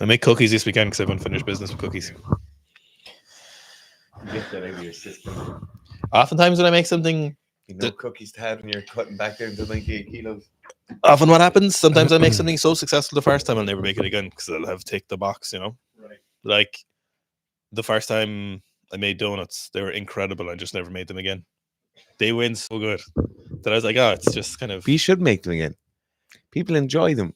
I make cookies this weekend because I have unfinished business with cookies. Get that out of your system. Oftentimes when I make something, Cookies to have when you're cutting back down to 98 kilos. often what happens, sometimes I make something so successful the first time I'll never make it again because I'll have ticked the box, Right. Like the first time I made donuts, they were incredible. I just never made them again. They went so good that I was like, oh, it's just kind of... You should make them again. People enjoy them.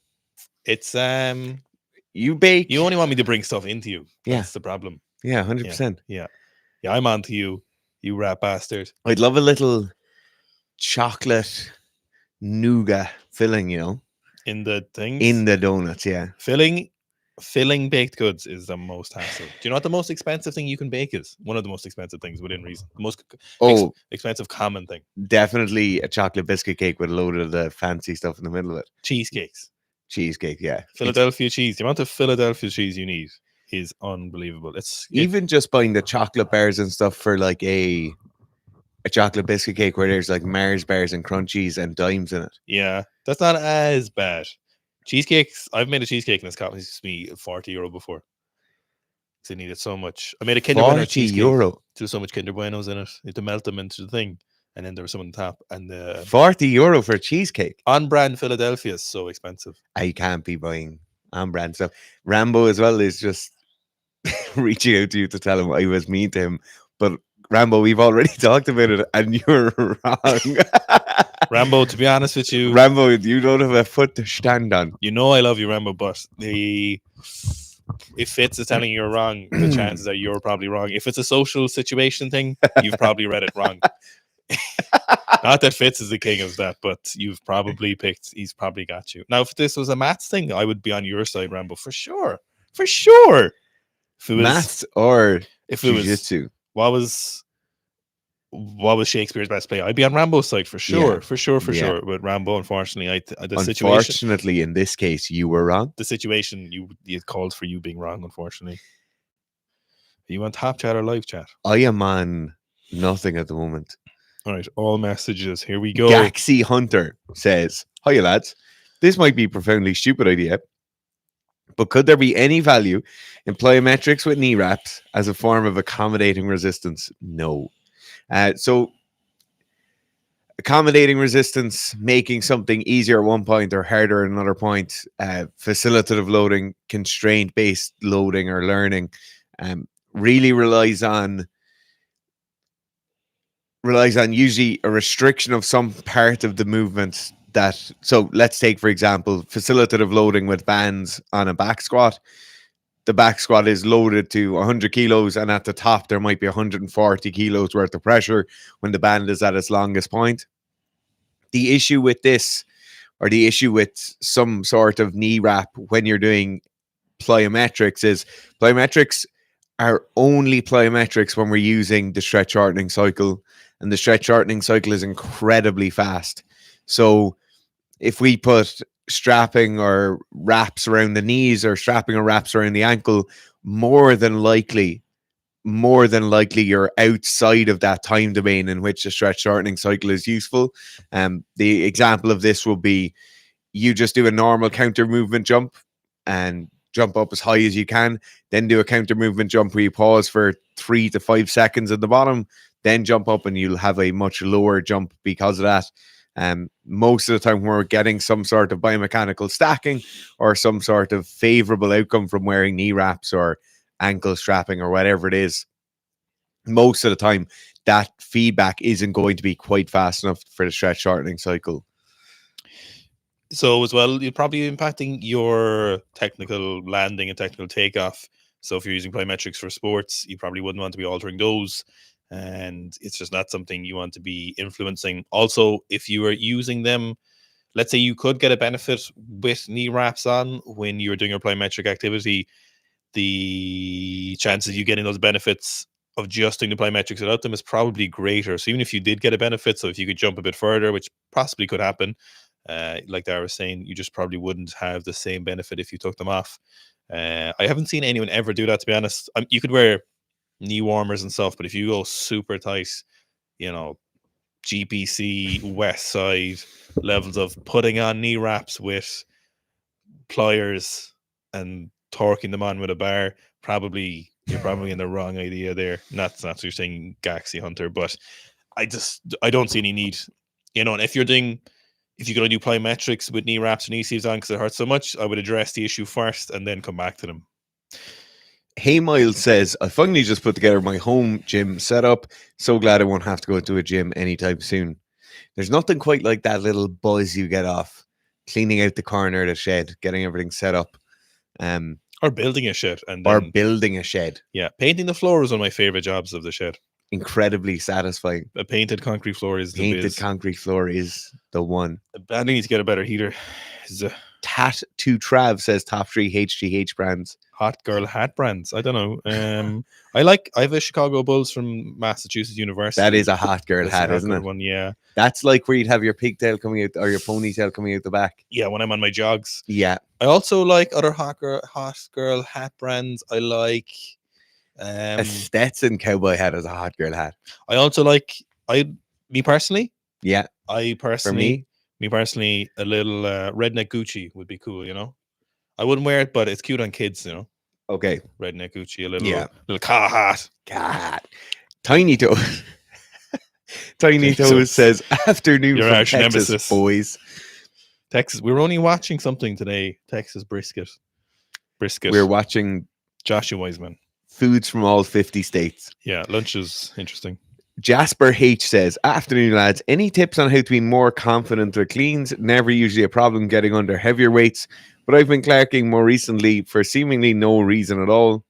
It's You bake. You only want me to bring stuff into you. That's the problem. Yeah, 100%. Yeah, I'm on to you, you rat bastard. I'd love a little chocolate nougat filling, in the things. In the donuts, yeah. Filling baked goods is the most hassle. Do you know what the most expensive thing you can bake is? One of the most expensive things within reason. The most expensive common thing. Definitely a chocolate biscuit cake with a load of the fancy stuff in the middle of it. Cheesecakes. Cheesecake, yeah. Philadelphia cheese. The amount of Philadelphia cheese you need is unbelievable. Even just buying the chocolate bars and stuff for like a chocolate biscuit cake where there's like Mars bars and crunchies and dimes in it. Yeah, that's not as bad. Cheesecakes, I've made a cheesecake and it's cost me €40 before. Because I needed so much. I made a Kinder Bueno cheesecake. €40. There's so much Kinder Buenos in it. You had to melt them into the thing. And then there was some on the top. And €40 for a cheesecake. On brand Philadelphia is so expensive. I can't be buying on brand stuff. Rambo as well is just reaching out to you to tell him I was mean to him. But Rambo, we've already talked about it and you're wrong. Rambo, to be honest with you, Rambo, you don't have a foot to stand on. You know I love you, Rambo, but if Fitz is telling you you're wrong, the chances are you're probably wrong. If it's a social situation thing, you've probably read it wrong. Not that Fitz is the king of that, but he's probably got you. Now, if this was a maths thing, I would be on your side, Rambo, for sure. For sure. If it was maths or if it jiu-jitsu. What was Shakespeare's best play? I'd be on Rambo's side for sure. Yeah. For sure. But Rambo, unfortunately, unfortunately, in this case, you were wrong. The situation it called for you being wrong, unfortunately. Are you on top chat or live chat? I am on nothing at the moment. All right, all messages. Here we go. Gaxi Hunter says, "Hiya lads, this might be a profoundly stupid idea, but could there be any value in plyometrics with knee wraps as a form of accommodating resistance? No. So accommodating resistance, making something easier at one point or harder at another point, facilitative loading, constraint-based loading or learning, really relies on usually a restriction of some part of the movement. So let's take, for example, facilitative loading with bands on a back squat. The back squat is loaded to 100 kilos, and at the top, there might be 140 kilos worth of pressure when the band is at its longest point. The issue with this, or the issue with some sort of knee wrap when you're doing plyometrics, is plyometrics are only plyometrics when we're using the stretch shortening cycle, and the stretch shortening cycle is incredibly fast. So if we put strapping or wraps around the knees or strapping or wraps around the ankle, more than likely you're outside of that time domain in which the stretch shortening cycle is useful. The example of this will be you just do a normal counter movement jump and jump up as high as you can, then do a counter movement jump where you pause for 3 to 5 seconds at the bottom, then jump up, and you'll have a much lower jump because of that. Most of the time when we're getting some sort of biomechanical stacking or some sort of favorable outcome from wearing knee wraps or ankle strapping or whatever it is, most of the time that feedback isn't going to be quite fast enough for the stretch shortening cycle. So as well, you're probably impacting your technical landing and technical takeoff. So if you're using plyometrics for sports, you probably wouldn't want to be altering those. And it's just not something you want to be influencing. Also, if you are using them, let's say you could get a benefit with knee wraps on when you're doing your plyometric activity, the chances you getting those benefits of just doing the plyometrics without them is probably greater. So even if you did get a benefit, so if you could jump a bit further, which possibly could happen, like Dara was saying, you just probably wouldn't have the same benefit if you took them off. I haven't seen anyone ever do that, to be honest. You could wear knee warmers and stuff, but if you go super tight, GPC West Side levels of putting on knee wraps with pliers and torquing them on with a bar, you're probably in the wrong idea there. Not so you're saying Galaxy Hunter, but I don't see any need. And if you're going to do plyometrics with knee wraps or knee sleeves on because it hurts so much, I would address the issue first and then come back to them. Hey Miles says, I finally just put together my home gym setup. So glad I won't have to go to a gym anytime soon. There's nothing quite like that little buzz you get off cleaning out the corner of the shed, getting everything set up. Or building a shed. Or building a shed. Yeah, painting the floor is one of my favorite jobs of the shed. Incredibly satisfying. A painted concrete floor is the biz. Concrete floor is the one. I badly need to get a better heater. Tat2 Trav says top 3 HGH brands. Hot girl hat brands. I don't know. I have a Chicago Bulls from Massachusetts University. That is a hot girl hat, isn't it? One, yeah. That's like where you'd have your pigtail coming out or your ponytail coming out the back. Yeah, when I'm on my jogs. Yeah. I also like other hot girl hat brands. I like a Stetson cowboy hat is a hot girl hat. I also like me personally. Yeah. For me personally, a little redneck Gucci would be cool, I wouldn't wear it, but it's cute on kids, Okay. Redneck Gucci, a little car hat. Tiny Toe. Tiny Toe says, afternoon from Texas, nemesis. Boys. Texas. We were only watching something today. Texas brisket. We're watching Joshua Wiseman. Foods from all 50 states. Yeah, lunch is interesting. Jasper H says, afternoon lads, any tips on how to be more confident with cleans? Never usually a problem getting under heavier weights, but I've been clarking more recently for seemingly no reason at all.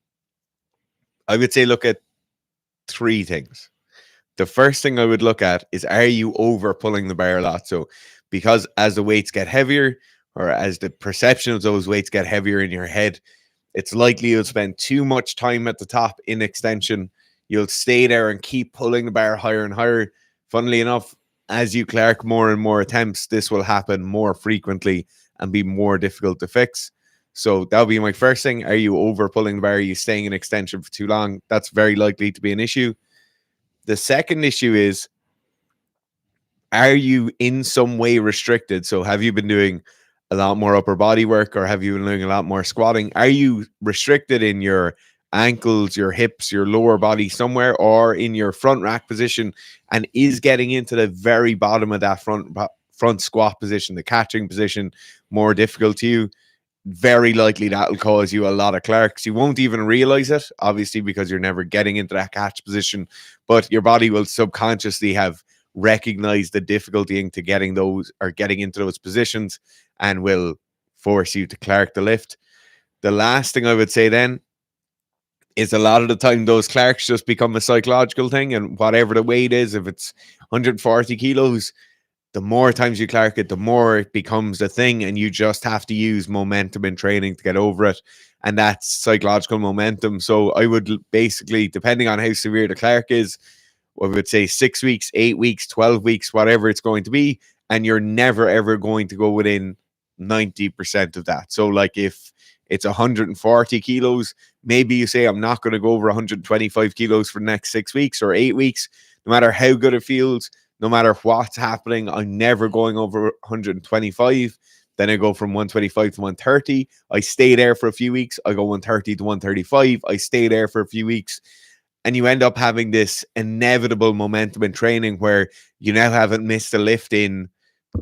I would say look at 3 things. The first thing I would look at is, are you over pulling the bar a lot? So because as the weights get heavier, or as the perception of those weights get heavier in your head, it's likely you'll spend too much time at the top in extension. You'll stay there and keep pulling the bar higher and higher. Funnily enough, as you clerk more and more attempts, this will happen more frequently and be more difficult to fix. So that'll be my first thing. Are you over pulling the bar? Are you staying in extension for too long? That's very likely to be an issue. The second issue is, are you in some way restricted? So have you been doing a lot more upper body work, or have you been doing a lot more squatting? Are you restricted in your ankles, your hips, your lower body somewhere, or in your front rack position, and is getting into the very bottom of that front squat position, the catching position, more difficult to you? Very likely that'll cause you a lot of clerks. You won't even realize it, obviously, because you're never getting into that catch position, but your body will subconsciously have recognized the difficulty into getting those, or getting into those positions, and will force you to clerk the lift. The last thing I would say then is, a lot of the time those clerks just become a psychological thing, and whatever the weight is, if it's 140 kilos, the more times you clerk it, the more it becomes a thing, and you just have to use momentum in training to get over it, and that's psychological momentum. So I would basically, depending on how severe the clerk is, I would say 6 weeks, 8 weeks, 12 weeks, whatever it's going to be, and you're never ever going to go within 90% of that. So like if it's 140 kilos, maybe you say, I'm not going to go over 125 kilos for the next 6 weeks or 8 weeks. No matter how good it feels, no matter what's happening, I'm never going over 125. Then I go from 125 to 130. I stay there for a few weeks. I go 130 to 135. I stay there for a few weeks. And you end up having this inevitable momentum in training where you now haven't missed a lift in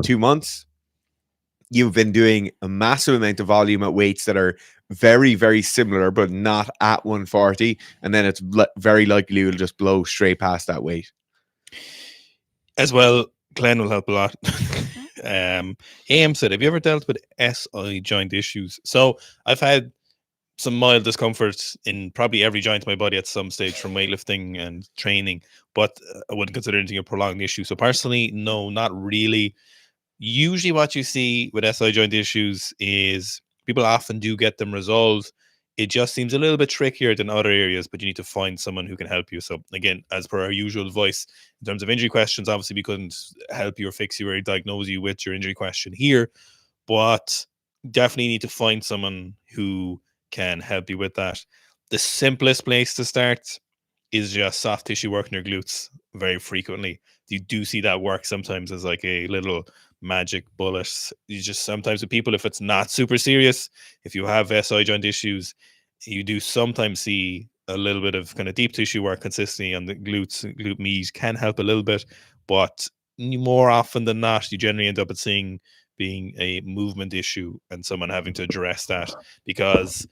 2 months. You've been doing a massive amount of volume at weights that are very, very similar, but not at 140. And then it's very likely you'll just blow straight past that weight. As well, Glenn will help a lot. AM said, have you ever dealt with SI joint issues? So I've had some mild discomfort in probably every joint of my body at some stage from weightlifting and training, but I wouldn't consider anything a prolonged issue. So personally, no, not really. Usually what you see with SI joint issues is people often do get them resolved. It just seems a little bit trickier than other areas, but you need to find someone who can help you. So again, as per our usual advice, in terms of injury questions, obviously we couldn't help you or fix you or diagnose you with your injury question here, but definitely need to find someone who can help you with that. The simplest place to start is just soft tissue work in your glutes very frequently. You do see that work sometimes as like a little magic bullet. You just sometimes with people, if it's not super serious, if you have SI joint issues, you do sometimes see a little bit of kind of deep tissue work consistently on the glute med can help a little bit, but more often than not, you generally end up at seeing being a movement issue and someone having to address that, because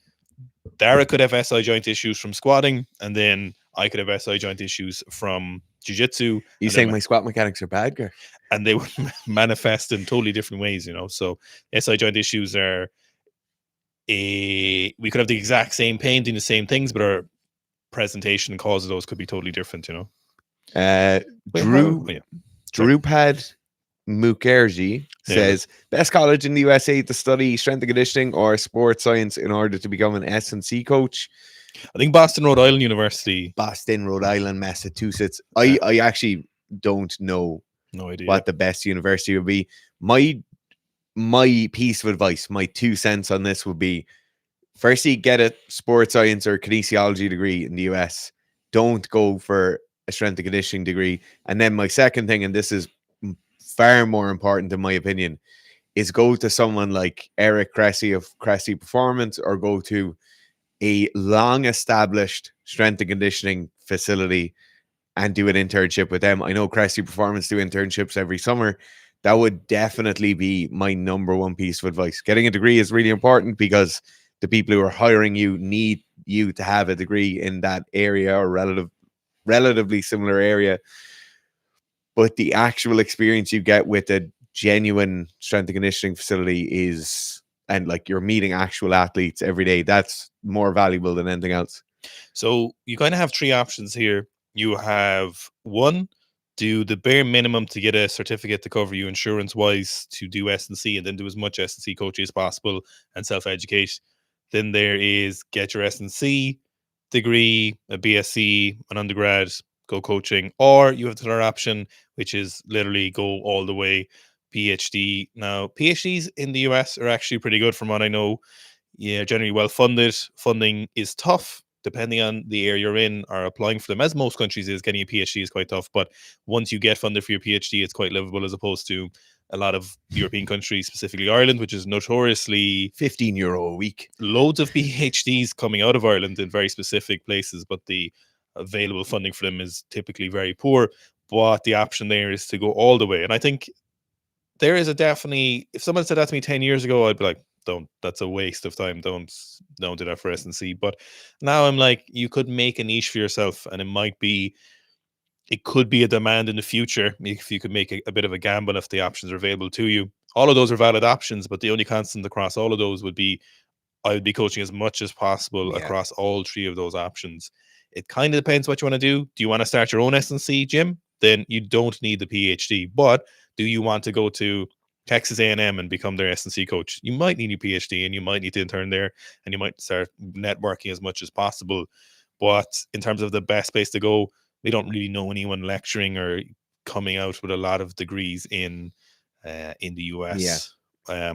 Dara could have SI joint issues from squatting, and then I could have SI joint issues from jiu-jitsu. You saying my squat mechanics are bad, girl? And they would manifest in totally different ways, So SI joint issues are we could have the exact same pain doing the same things, but our presentation and cause of those could be totally different, Drupad Mukherjee says, best college in the USA to study strength and conditioning or sports science in order to become an S&C coach? I think Boston, Rhode Island University. Boston, Rhode Island, Massachusetts. I actually don't know what the best university would be. My piece of advice, my 2 cents on this would be, firstly, get a sports science or kinesiology degree in the US. Don't go for a strength and conditioning degree. And then my second thing, and this is far more important in my opinion, is go to someone like Eric Cressy of Cressy Performance, or go to a long established strength and conditioning facility and do an internship with them. I know Cressy Performance do internships every summer. That would definitely be my number one piece of advice. Getting a degree is really important because the people who are hiring you need you to have a degree in that area or relatively similar area. But the actual experience you get with a genuine strength and conditioning facility and like you're meeting actual athletes every day, that's more valuable than anything else. So you kind of have 3 options here. You have one, do the bare minimum to get a certificate to cover you insurance wise to do S&C, and then do as much S&C coaching as possible and self-educate. Then there is get your S&C degree, a BSc, an undergrad, go coaching, or you have the third option, which is literally go all the way PhD. Now, PhDs in the US are actually pretty good from what I know. Yeah, generally well funded. Funding is tough depending on the area you're in, or applying for them, as most countries is. Getting a PhD is quite tough, but once you get funded for your PhD, it's quite livable, as opposed to a lot of European countries, specifically Ireland, which is notoriously €15 a week. Loads of PhDs coming out of Ireland in very specific places, but the available funding for them is typically very poor. But the option there is to go all the way. And I think there is a definitely, if someone said that to me 10 years ago, I'd be like, that's a waste of time. Don't do that for S&C. But now I'm like, you could make a niche for yourself, and it could be a demand in the future if you could make a bit of a gamble if the options are available to you. All of those are valid options, but the only constant across all of those would be, I would be coaching as much as possible across all 3 of those options. It kind of depends what you want to do. Do you want to start your own S&C gym? Then you don't need the PhD. But do you want to go to Texas A&M and become their S&C coach? You might need a PhD, and you might need to intern there, and you might start networking as much as possible. But in terms of the best place to go, we don't really know anyone lecturing or coming out with a lot of degrees in the US. I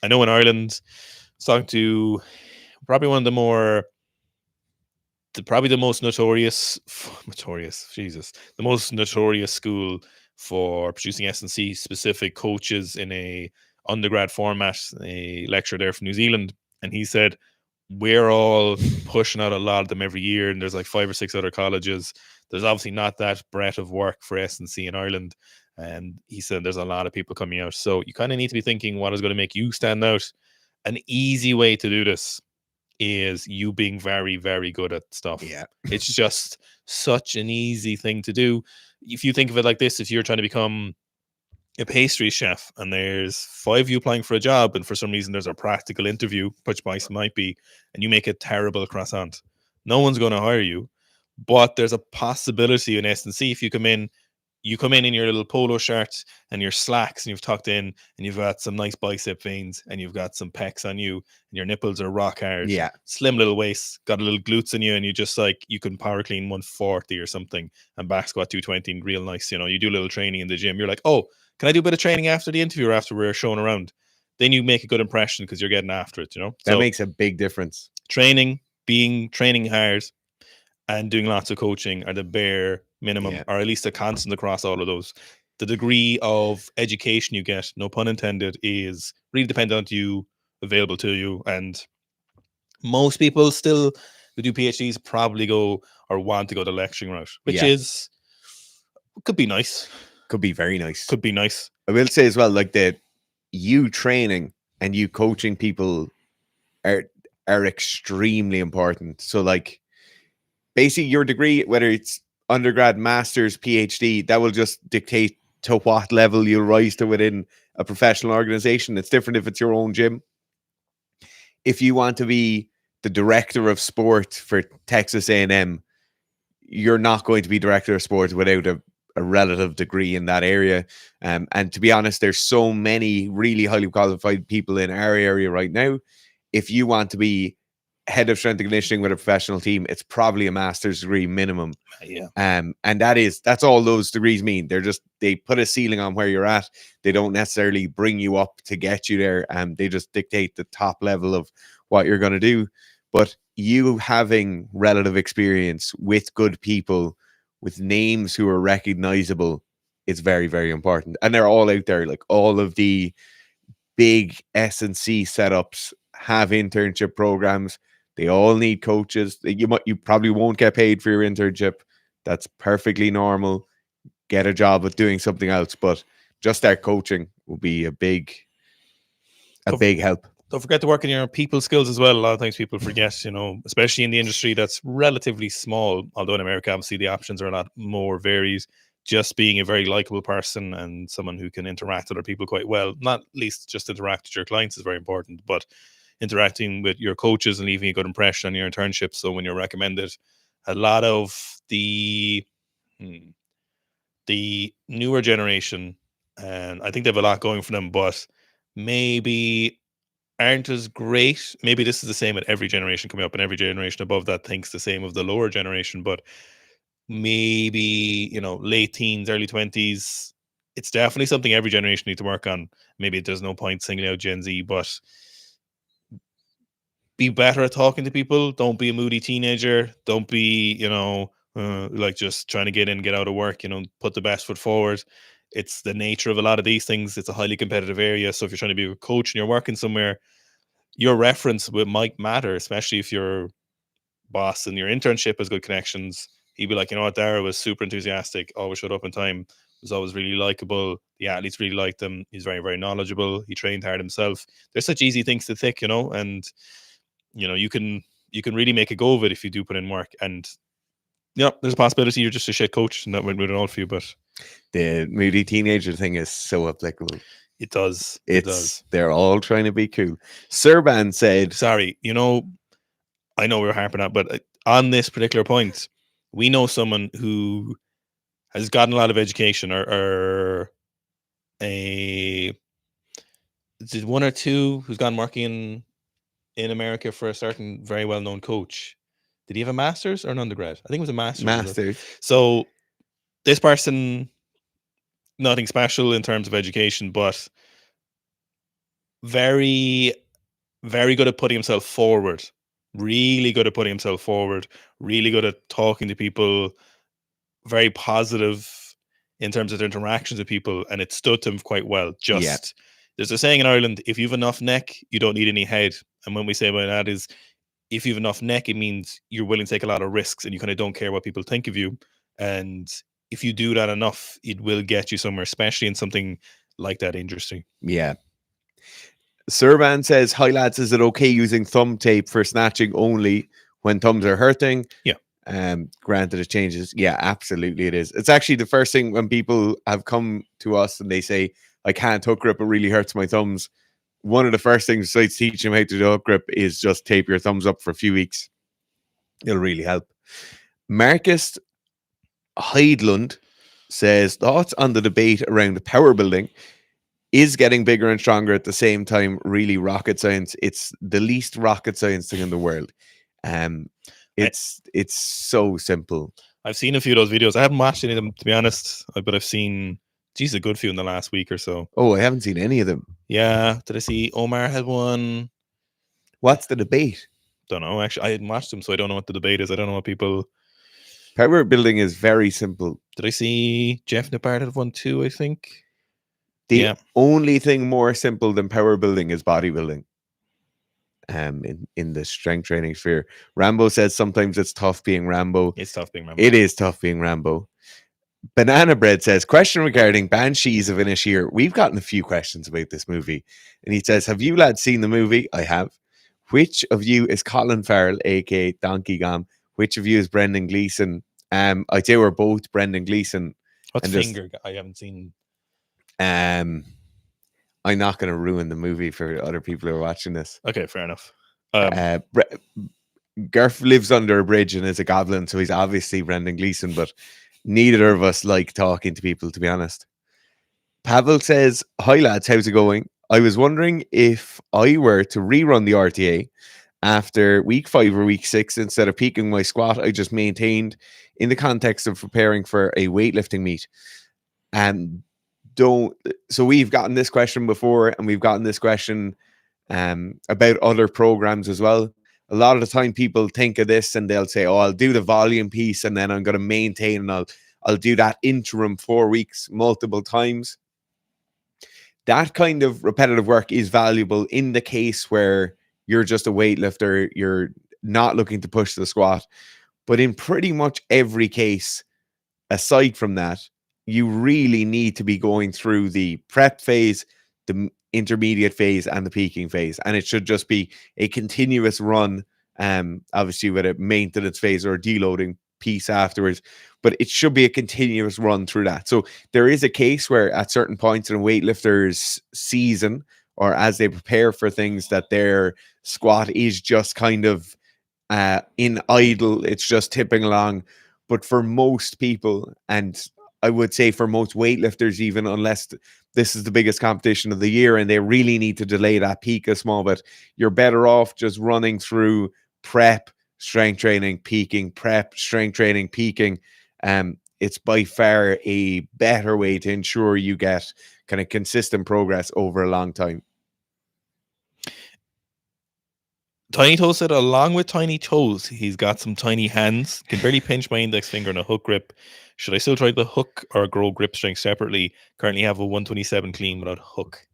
know in Ireland, talking to probably one of the the most notorious school for producing S&C specific coaches in a undergrad format, a lecturer there from New Zealand. And he said, we're all pushing out a lot of them every year, and there's like 5 or 6 other colleges. There's obviously not that breadth of work for S&C in Ireland. And he said there's a lot of people coming out. So you kind of need to be thinking, what is going to make you stand out? An easy way to do this is you being very, very good at stuff. Yeah. It's just such an easy thing to do. If you think of it like this, if you're trying to become a pastry chef and there's 5 of you applying for a job, and for some reason there's a practical interview, which might be, and you make a terrible croissant, no one's going to hire you. But there's a possibility in S&C, if you come in your little polo shirt and your slacks, and you've tucked in, and you've got some nice bicep veins, and you've got some pecs on you, and your nipples are rock hard. Yeah. Slim little waist, got a little glutes in you, and you just like, you can power clean 140 or something and back squat 220 real nice. You do a little training in the gym. You're like, oh, can I do a bit of training after the interview or after we're showing around? Then you make a good impression because you're getting after it, That makes a big difference. Training hard and doing lots of coaching are the bare minimum, or at least a constant across all of those. the degree of education you get, no pun intended, is really dependent on you, available to you. And most people still who do PhDs probably go or want to go the lecturing route, which is could be nice. Could be very nice. Could be nice. I will say as well, like the you training and you coaching people are extremely important. So like basically your degree, whether it's undergrad, master's, PhD, that will just dictate to what level you'll rise to within a professional organization. It's different if it's your own gym. If you want to be the director of sport for Texas A&M, you're not going to be director of sports without a relative degree in that area. And to be honest, there's so many really highly qualified people in our area right now. If you want to be head of strength and conditioning with a professional team, it's probably a master's degree minimum. Yeah. And that's all those degrees mean. They put a ceiling on where you're at. They don't necessarily bring you up to get you there. They just dictate the top level of what you're going to do. But you having relative experience with good people, with names who are recognizable, is very, very important. And they're all out there. Like all of the big S&C setups have internship programs. They all need coaches. You probably won't get paid for your internship. That's perfectly normal. Get a job at doing something else, but just that coaching will be a big help. Don't forget to work on your people skills as well. A lot of times people forget, especially in the industry that's relatively small, although in America, obviously the options are a lot more varied. Just being a very likable person and someone who can interact with other people quite well, not least just interact with your clients is very important, but interacting with your coaches and leaving a good impression on your internship. So when you're recommended, a lot of the newer generation, and I think they have a lot going for them, but maybe aren't as great. Maybe this is the same at every generation coming up, and every generation above that thinks the same of the lower generation, but maybe, late teens, early 20s, it's definitely something every generation needs to work on. Maybe there's no point singling out Gen Z, but be better at talking to people. Don't be a moody teenager. Don't be, like just trying to get in, get out of work, put the best foot forward. It's the nature of a lot of these things. It's a highly competitive area. So if you're trying to be a coach and you're working somewhere, your reference might matter, especially if your boss in your internship has good connections. He'd be like, you know what, Dara was super enthusiastic, always showed up on time, was always really likable. The athletes really liked him. He's very, very knowledgeable. He trained hard himself. There's such easy things to tick, and you can really make a go of it if you do put in work. And there's a possibility you're just a shit coach and that would all for you, but the moody teenager thing is so applicable. It does. They're all trying to be cool. Serban said, sorry, I know we're harping on, but on this particular point, we know someone who has gotten a lot of education or one or two who's gone working in America for a certain very well-known coach. Did he have a master's or an undergrad? I think it was a master's. So this person, nothing special in terms of education, but very, very good at putting himself forward. Really good at putting himself forward. Really good at talking to people. Very positive in terms of their interactions with people, and it stood to him quite well. There's a saying in Ireland, if you've enough neck, you don't need any head. And when we say by that is, if you've enough neck, it means you're willing to take a lot of risks and you kind of don't care what people think of you. And if you do that enough, it will get you somewhere, especially in something like that industry. Yeah. Serban says, hi lads, is it okay using thumb tape for snatching only when thumbs are hurting? Yeah. Granted it changes. Yeah, absolutely it is. It's actually the first thing when people have come to us and they say, I can't hook grip, it really hurts my thumbs. One of the first things besides teaching them how to do hook grip is just tape your thumbs up for a few weeks. It'll really help. Marcus Heidlund says, thoughts on the debate around power building? Is getting bigger and stronger at the same time really rocket science? It's the least rocket science thing in the world. It's so simple. I've seen a few of those videos. I haven't watched any of them, to be honest, but I've seen, a good few in the last week or so. Oh, I haven't seen any of them. Yeah. Did I see Omar had one? What's the debate? Don't know. Actually, I hadn't watched them, so I don't know what the debate is. I don't know what people Power building is very simple. Did I see Jeff Nippard had one too? I think. The Yeah, only thing more simple than power building is bodybuilding. In the strength training sphere, Rambo says sometimes it's tough being Rambo. it's tough being Rambo. It is tough being Rambo. Banana Bread says, question regarding Banshees of Inisheer. We've gotten a few questions about this movie. And he says, have you lads seen the movie? I have. Which of you is Colin Farrell, aka Donkey Gum? Which of you is Brendan Gleeson? I'd say we're both Brendan Gleeson. What's And just Finger? I haven't seen. I'm not going to ruin the movie for other people who are watching this. Okay, fair enough. Garth lives under a bridge and is a goblin, so he's obviously Brendan Gleeson, but neither of us like talking to people, to be honest. Pavel says, hi lads, how's it going? I was wondering if I were to rerun the RTA after week 5 or week 6, instead of peaking my squat, I just maintained in the context of preparing for a weightlifting meet. And so we've gotten this question before, and we've gotten this question about other programs as well. A lot of the time people think of this and they'll say, oh, I'll do the volume piece and then I'm going to maintain, and I'll do that interim 4 weeks multiple times. That kind of repetitive work is valuable in the case where you're just a weightlifter, you're not looking to push the squat. But in pretty much every case, aside from that, you really need to be going through the prep phase, the intermediate phase, and the peaking phase. And it should just be a continuous run, obviously with a maintenance phase or a deloading piece afterwards. But it should be a continuous run through that. So there is a case where at certain points in a weightlifter's season, or as they prepare for things, that their squat is just kind of in idle, it's just tipping along. But for most people, and I would say for most weightlifters, even unless this is the biggest competition of the year and they really need to delay that peak a small bit, you're better off just running through prep, strength training, peaking, prep, strength training, peaking. It's by far a better way to ensure you get kind of consistent progress over a long time. Tiny Toes said, along with tiny toes, he's got some tiny hands. Can barely pinch my index finger in a hook grip. Should I still try the hook or grow grip strength separately? Currently have a 127 clean without hook.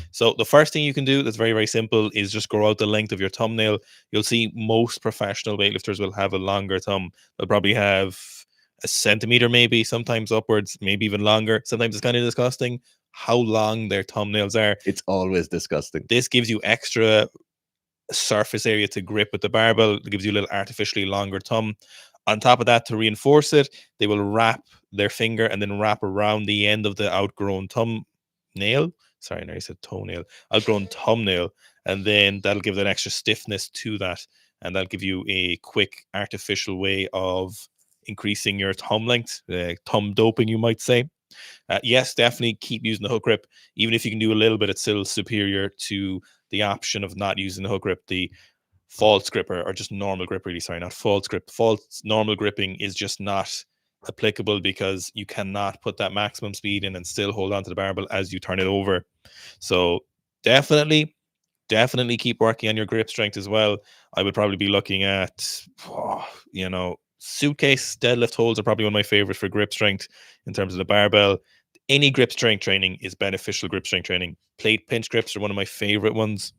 So the first thing you can do that's very, very simple is just grow out the length of your thumbnail. You'll see most professional weightlifters will have a longer thumb. They'll probably have a centimeter, maybe, sometimes upwards, maybe even longer. Sometimes it's kind of disgusting how long their thumbnails are. It's always disgusting. This gives you extra surface area to grip with the barbell. It gives you a little artificially longer thumb. On top of that, to reinforce it, they will wrap their finger and then wrap around the end of the outgrown thumbnail. Sorry, no, I said toenail. Outgrown thumbnail. And then that'll give that extra stiffness to that. And that'll give you a quick artificial way of increasing your thumb length, thumb doping, you might say. Yes, definitely keep using the hook grip. Even if you can do a little bit, it's still superior to the option of not using the hook grip. The false grip, or just normal grip, really, sorry, not false grip. False normal gripping is just not applicable because you cannot put that maximum speed in and still hold on to the barbell as you turn it over. So definitely keep working on your grip strength as well. I would probably be looking at, suitcase deadlift holds are probably one of my favorites for grip strength in terms of the barbell. Any grip strength training is beneficial grip strength training. Plate pinch grips are one of my favorite ones.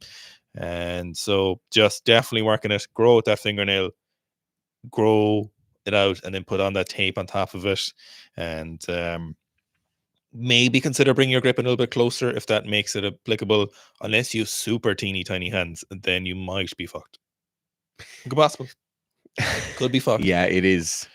And so just definitely working it, grow with that fingernail, grow it out, and then put on that tape on top of it. And maybe consider bringing your grip a little bit closer if that makes it applicable. Unless you have super teeny tiny hands, then you might be fucked. Good possible. Could be fucked. Yeah, it is.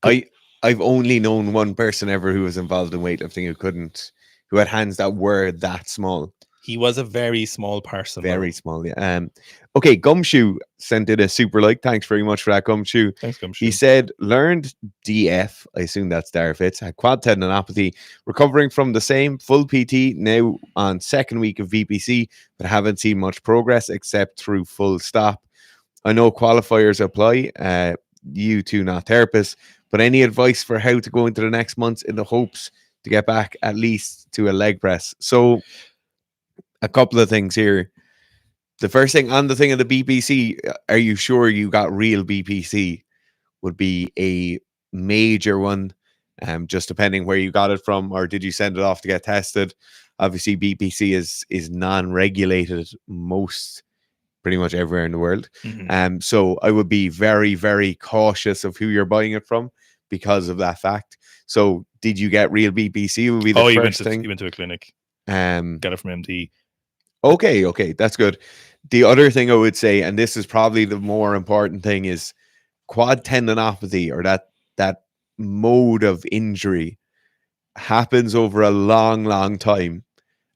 I've only known one person ever who was involved in weightlifting who had hands that were that small. He was a very small person. Very small, yeah. Okay, Gumshoe sent in a super like. Thanks very much for that, Gumshoe. Thanks, Gumshoe. He said, learned DF, I assume that's Darfits, had quad tendinopathy, recovering from the same, full PT, now on second week of VPC, but haven't seen much progress except through full stop. I know qualifiers apply, you two not therapists, but any advice for how to go into the next months in the hopes to get back at least to a leg press? So a couple of things here. The first thing on the thing of the BPC, are you sure you got real BPC? Would be a major one, just depending where you got it from, or did you send it off to get tested? Obviously, BPC is non-regulated most pretty much everywhere in the world. Mhm. So I would be very, very cautious of who you're buying it from because of that fact. So did you get real BPC would be the Oh, you first thing. went to a clinic, Um, got it from MD. okay, that's good. The other thing I would say, and this is probably the more important thing, is quad tendinopathy, or that mode of injury happens over a long, long time.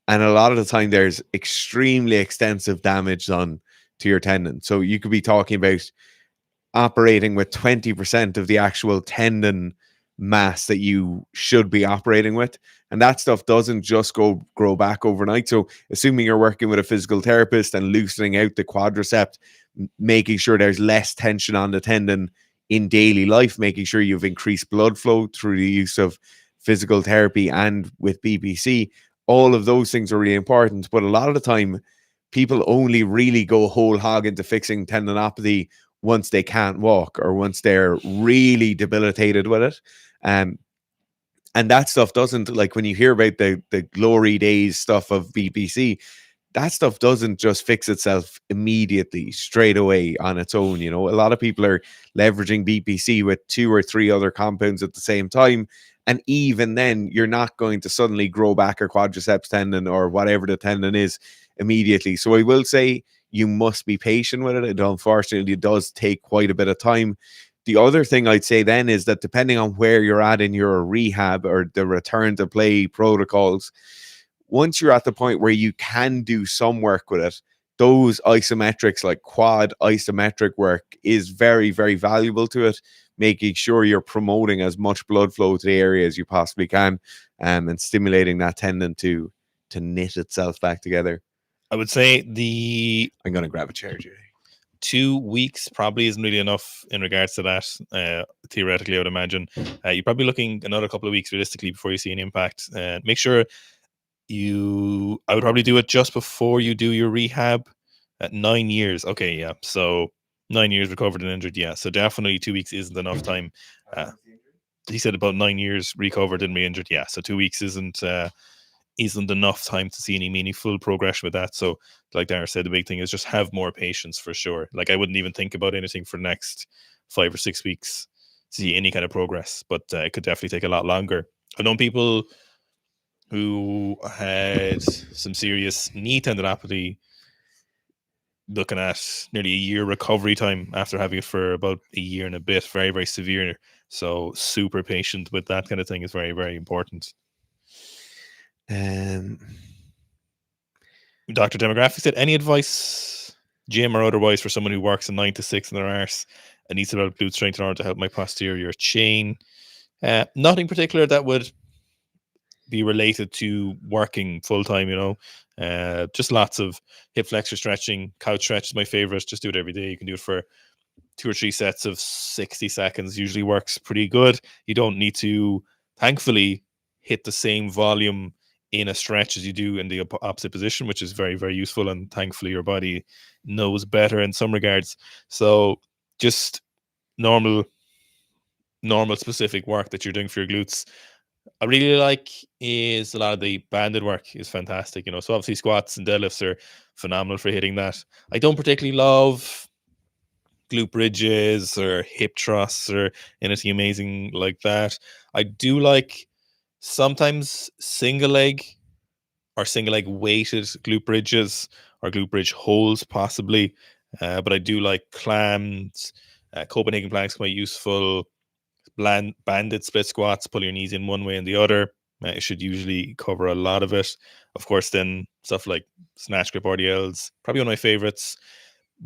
And a lot of the time there's extremely extensive damage done to your tendon. So you could be talking about operating with 20% of the actual tendon mass that you should be operating with. And that stuff doesn't just grow back overnight. So assuming you're working with a physical therapist and loosening out the quadricep, making sure there's less tension on the tendon in daily life, making sure you've increased blood flow through the use of physical therapy and with BPC, all of those things are really important. But a lot of the time, people only really go whole hog into fixing tendinopathy once they can't walk or once they're really debilitated with it. Um, and that stuff doesn't, like when you hear about the glory days stuff of BPC, that stuff doesn't just fix itself immediately straight away on its own. You know, a lot of people are leveraging BPC with 2 or 3 other compounds at the same time. And even then, you're not going to suddenly grow back a quadriceps tendon or whatever the tendon is immediately. So I will say you must be patient with it. It unfortunately does take quite a bit of time. The other thing I'd say then is that depending on where you're at in your rehab or the return to play protocols, once you're at the point where you can do some work with it, those isometrics like quad isometric work is very, very valuable to it, making sure you're promoting as much blood flow to the area as you possibly can, and stimulating that tendon to knit itself back together. I would say the I'm going to grab a chair, Jerry. 2 weeks probably isn't really enough in regards to that. Theoretically, I would imagine you're probably looking another couple of weeks realistically before you see an impact. Make sure I would probably do it just before you do your rehab at 9 years. Okay, yeah. So 9 years recovered and injured. Yeah. So definitely 2 weeks isn't enough time. He said about 9 years recovered and re-injured. Yeah. So 2 weeks isn't enough time to see any meaningful progression with that. So like Darren said, the big thing is just have more patience for sure. Like I wouldn't even think about anything for the next 5 or 6 weeks to see any kind of progress, but it could definitely take a lot longer. I've known people who had some serious knee tendinopathy looking at nearly a year recovery time after having it for about a year and a bit. Very, very severe. So super patient with that kind of thing is very, very important. Dr. Demographic said, any advice, gym or otherwise, for someone who works a 9 to 6 in their arse and needs to develop glute strength in order to help my posterior chain? Nothing particular that would be related to working full time, just lots of hip flexor stretching. Couch stretch is my favorite. Just do it every day. You can do it for 2 or 3 sets of 60 seconds. Usually works pretty good. You don't need to, thankfully, hit the same volume in a stretch as you do in the opposite position, which is very, very useful. And thankfully, your body knows better in some regards. So just normal specific work that you're doing for your glutes. I really like is a lot of the banded work is fantastic. So obviously squats and deadlifts are phenomenal for hitting that. I don't particularly love glute bridges or hip thrusts or anything amazing like that. I do like sometimes single leg weighted glute bridges or glute bridge holds possibly. But I do like clams, Copenhagen planks quite useful. Banded split squats, pull your knees in one way and the other. It should usually cover a lot of it. Of course, then stuff like snatch grip RDLs, probably one of my favorites.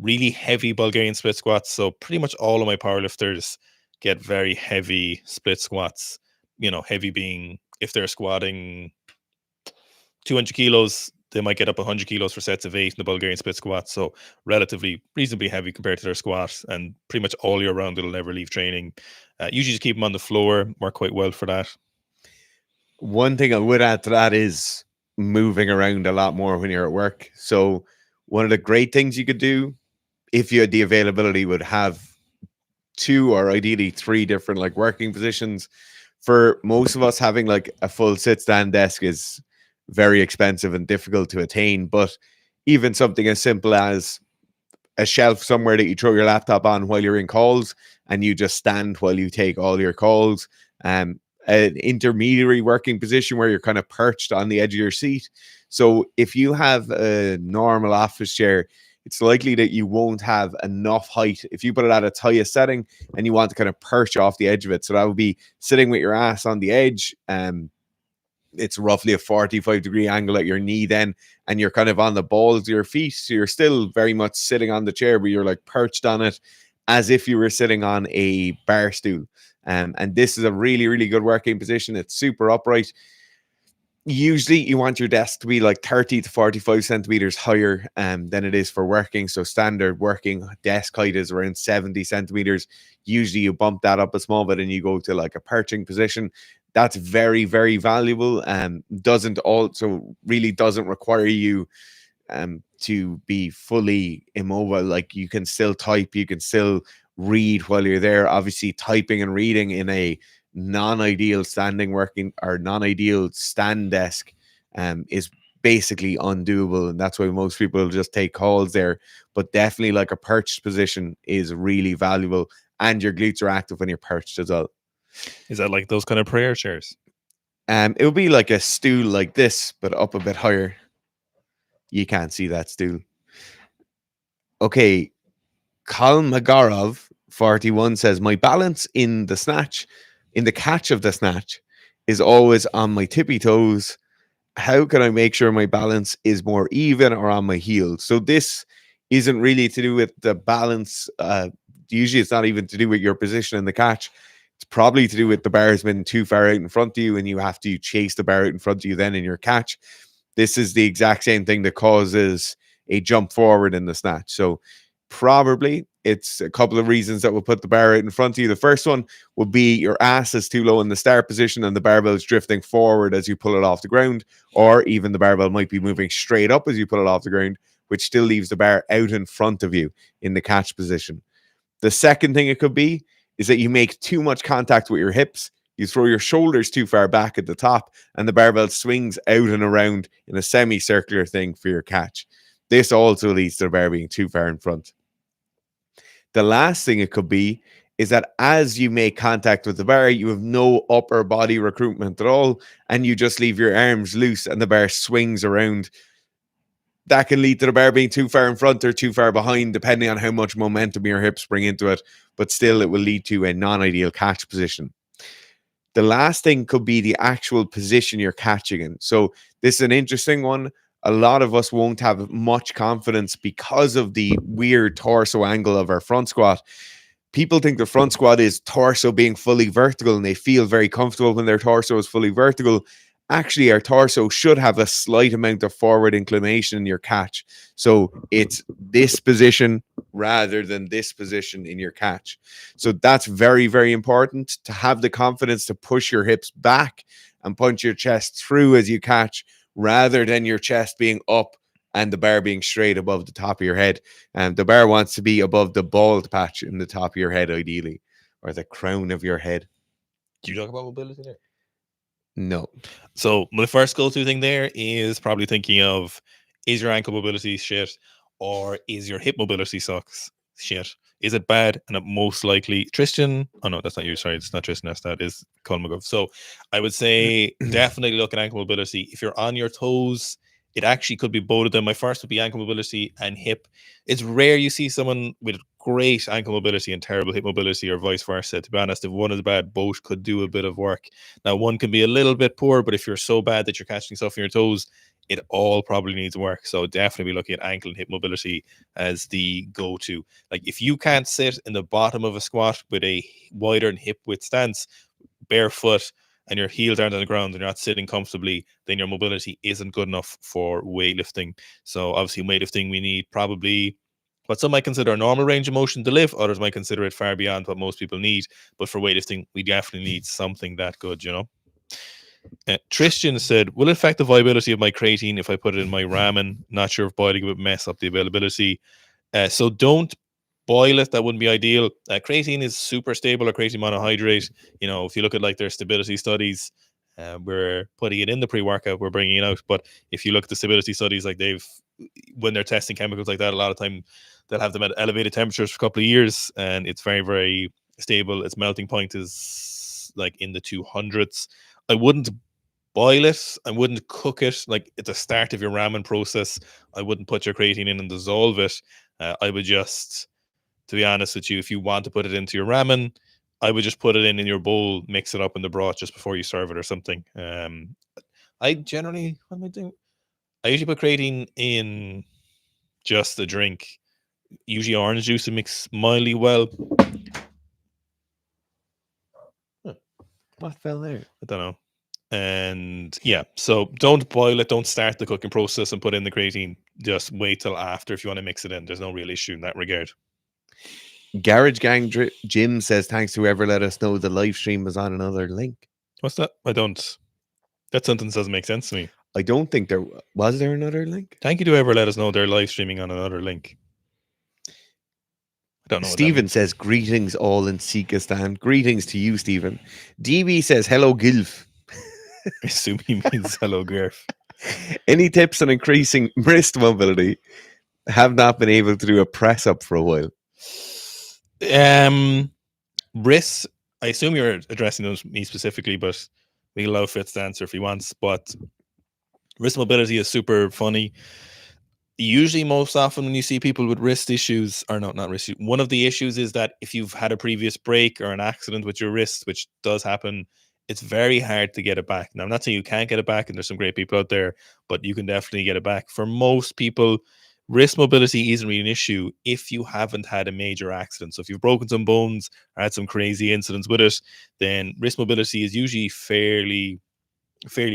Really heavy Bulgarian split squats. So pretty much all of my powerlifters get very heavy split squats. Heavy being if they're squatting 200 kilos, they might get up 100 kilos for sets of 8 in the Bulgarian split squat. So relatively reasonably heavy compared to their squat, and pretty much all year round it'll never leave training. Usually just keep them on the floor, work quite well for that. One thing I would add to that is moving around a lot more when you're at work. So one of the great things you could do if you had the availability would have 2 or ideally 3 different like working positions. For most of us, having like a full sit stand desk is very expensive and difficult to attain. But even something as simple as a shelf somewhere that you throw your laptop on while you're in calls and you just stand while you take all your calls. Um, an intermediary working position where you're kind of perched on the edge of your seat. So if you have a normal office chair, it's likely that you won't have enough height. If you put it at its highest setting and you want to kind of perch off the edge of it, so that would be sitting with your ass on the edge. It's roughly a 45-degree angle at your knee then, and you're kind of on the balls of your feet. So you're still very much sitting on the chair, but you're like perched on it as if you were sitting on a bar stool. And this is a really, really good working position. It's super upright. Usually you want your desk to be like 30 to 45 centimeters higher than it is for working. So standard working desk height is around 70 centimeters. Usually you bump that up a small bit and you go to like a perching position. That's very, very valuable. Doesn't require you to be fully immobile. Like you can still type, you can still read while you're there. Obviously typing and reading in a non-ideal standing working or non-ideal stand desk is basically undoable, and that's why most people just take calls there. But definitely like a perched position is really valuable, and your glutes are active when you're perched as well. Is that like those kind of prayer chairs? It would be like a stool like this, but up a bit higher. You can't see that stool. Okay, Kalmagarov 41 says, my balance in the snatch, in the catch of the snatch, is always on my tippy toes. How can I make sure my balance is more even or on my heels? So this isn't really to do with the balance. Usually it's not even to do with your position in the catch. It's probably to do with the bar has been too far out in front of you and you have to chase the bar out in front of you then in your catch. This is the exact same thing that causes a jump forward in the snatch. So probably it's a couple of reasons that will put the bar out in front of you. The first one would be your ass is too low in the start position and the barbell is drifting forward as you pull it off the ground, or even the barbell might be moving straight up as you pull it off the ground, which still leaves the bar out in front of you in the catch position. The second thing it could be is that you make too much contact with your hips. You throw your shoulders too far back at the top and the barbell swings out and around in a semicircular thing for your catch. This also leads to the bar being too far in front. The last thing it could be is that as you make contact with the bar, you have no upper body recruitment at all, and you just leave your arms loose and the bar swings around. That can lead to the bar being too far in front or too far behind, depending on how much momentum your hips bring into it, but still it will lead to a non-ideal catch position. The last thing could be the actual position you're catching in. So this is an interesting one. A lot of us won't have much confidence because of the weird torso angle of our front squat. People think the front squat is torso being fully vertical and they feel very comfortable when their torso is fully vertical. Actually, our torso should have a slight amount of forward inclination in your catch. So it's this position rather than this position in your catch. So that's very, very important to have the confidence to push your hips back and punch your chest through as you catch, rather than your chest being up and the bar being straight above the top of your head. And the bar wants to be above the bald patch in the top of your head, ideally, or the crown of your head. Do you talk about mobility there? No. So my first go-to thing there is probably thinking of, is your ankle mobility shit or is your hip mobility sucks shit? Is it bad? And it most likely Tristan. Oh no, that's not you. Sorry, it's not Tristan. That is Colin McGuff. So I would say definitely look at ankle mobility. If you're on your toes, it actually could be both of them. My first would be ankle mobility and hip. It's rare you see someone with great ankle mobility and terrible hip mobility, or vice versa. To be honest, if one is bad, both could do a bit of work. Now, one can be a little bit poor, but if you're so bad that you're catching stuff in your toes, it all probably needs work. So definitely be looking at ankle and hip mobility as the go-to. Like if you can't sit in the bottom of a squat with a wider and hip width stance, barefoot, and your heels aren't on the ground and you're not sitting comfortably, then your mobility isn't good enough for weightlifting. So obviously weightlifting, we need probably what some might consider a normal range of motion to lift, others might consider it far beyond what most people need. But for weightlifting, we definitely need something that good, you know. Tristan said, will it affect the viability of my creatine if I put it in my ramen? Not sure if boiling would mess up the availability. So don't boil it, that wouldn't be ideal. Creatine is super stable, or creatine monohydrate. If you look at like their stability studies, we're putting it in the pre-workout, we're bringing it out. But if you look at the stability studies, like when they're testing chemicals like that, a lot of time they'll have them at elevated temperatures for a couple of years, and it's very, very stable. Its melting point is like in the 200s. I wouldn't boil it. I wouldn't cook it. Like at the start of your ramen process, I wouldn't put your creatine in and dissolve it. I would just, to be honest with you, if you want to put it into your ramen, I would just put it in your bowl, mix it up in the broth just before you serve it or something. I generally, what am I doing? I usually put creatine in just a drink, usually orange juice, and mix mildly well. What fell there? I don't know. And yeah, so don't boil it, don't start the cooking process and put in the creatine. Just wait till after if you want to mix it in. There's no real issue in that regard. Garage Gang Jim says, thanks to whoever let us know the live stream was on another link. What's that? That sentence doesn't make sense to me. I don't think there was there another link. Thank you to whoever let us know they're live streaming on another link. I don't know. Stephen says, greetings all in Sikistan. Greetings to you, Stephen. DB says, hello, Gilf. I assume he means hello, Gerf. Any tips on increasing wrist mobility? Have not been able to do a press up for a while. Wrists, I assume you're addressing those me specifically, but we allow Fitz to answer if he wants. But wrist mobility is super funny. Usually, most often when you see people with wrist issues, or not wrist issues, one of the issues is that if you've had a previous break or an accident with your wrist, which does happen, it's very hard to get it back. Now, I'm not saying you can't get it back, and there's some great people out there, but you can definitely get it back. For most people, wrist mobility isn't really an issue if you haven't had a major accident. So if you've broken some bones or had some crazy incidents with it, then wrist mobility is usually fairly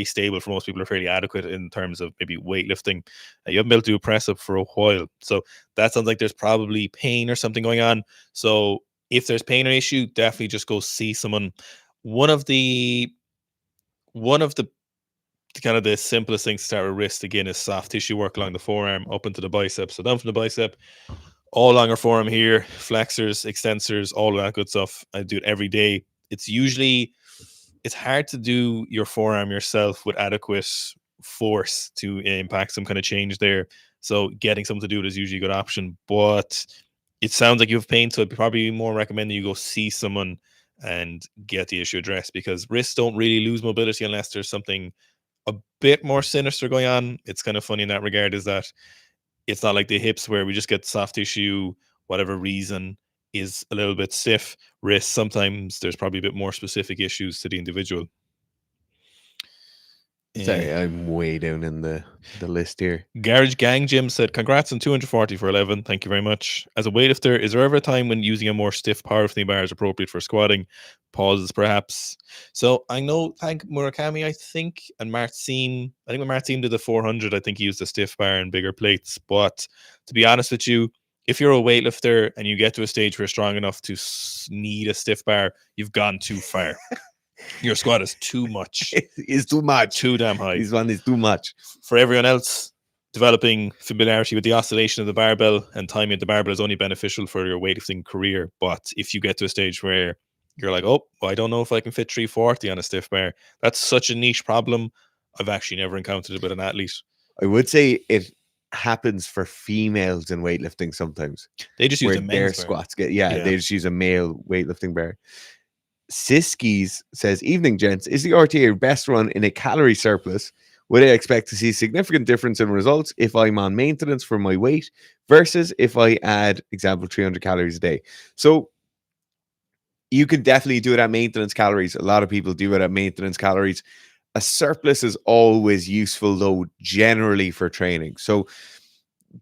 stable for most people, are fairly adequate in terms of maybe weightlifting. You haven't been able to do a press up for a while, so that sounds like there's probably pain or something going on. So if there's pain or issue, definitely just go see someone. One of the kind of the simplest things to start with wrist again is soft tissue work along the forearm up into the bicep. So down from the bicep, all along our forearm here, flexors, extensors, all of that good stuff. I do it every day. It's hard to do your forearm yourself with adequate force to impact some kind of change there. So getting someone to do it is usually a good option. But it sounds like you have pain, so I'd probably more recommend that you go see someone and get the issue addressed, because wrists don't really lose mobility unless there's something a bit more sinister going on. It's kind of funny in that regard, is that it's not like the hips where we just get soft tissue, whatever reason is a little bit stiff. Wrists, sometimes there's probably a bit more specific issues to the individual. Sorry, I'm way down in the list here. Garage Gang Jim said, congrats on 240 for 11. Thank you very much. As a weightlifter, is there ever a time when using a more stiff powerlifting bar is appropriate for squatting? Pauses, perhaps. So I know, thank Murakami, I think, and Martine. I think when Martine did the 400, I think he used a stiff bar and bigger plates. But to be honest with you, if you're a weightlifter and you get to a stage where you're strong enough to need a stiff bar, you've gone too far. Your squat is too much. It's too much. Too damn high. This one is too much. For everyone else, developing familiarity with the oscillation of the barbell and timing of the barbell is only beneficial for your weightlifting career. But if you get to a stage where you're like, oh, well, I don't know if I can fit 340 on a stiff bar, that's such a niche problem. I've actually never encountered it with an athlete. I would say it happens for females in weightlifting sometimes. They just use a their men's bar. squats they just use a male weightlifting bar. Siskis says, evening gents, is the RTA best run in a calorie surplus? Would I expect to see significant difference in results if I'm on maintenance for my weight versus if I add, example, 300 calories a day? So you could definitely do it at maintenance calories. A lot of people do it at maintenance calories. A surplus is always useful, though, generally for training. So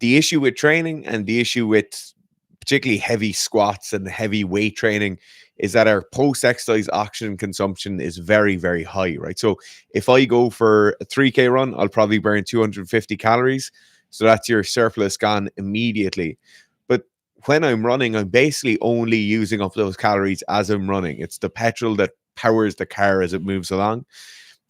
the issue with training and the issue with particularly heavy squats and heavy weight training is that our post-exercise oxygen consumption is very, very high, right? So if I go for a 3K run, I'll probably burn 250 calories. So that's your surplus gone immediately. But when I'm running, I'm basically only using up those calories as I'm running. It's the petrol that powers the car as it moves along.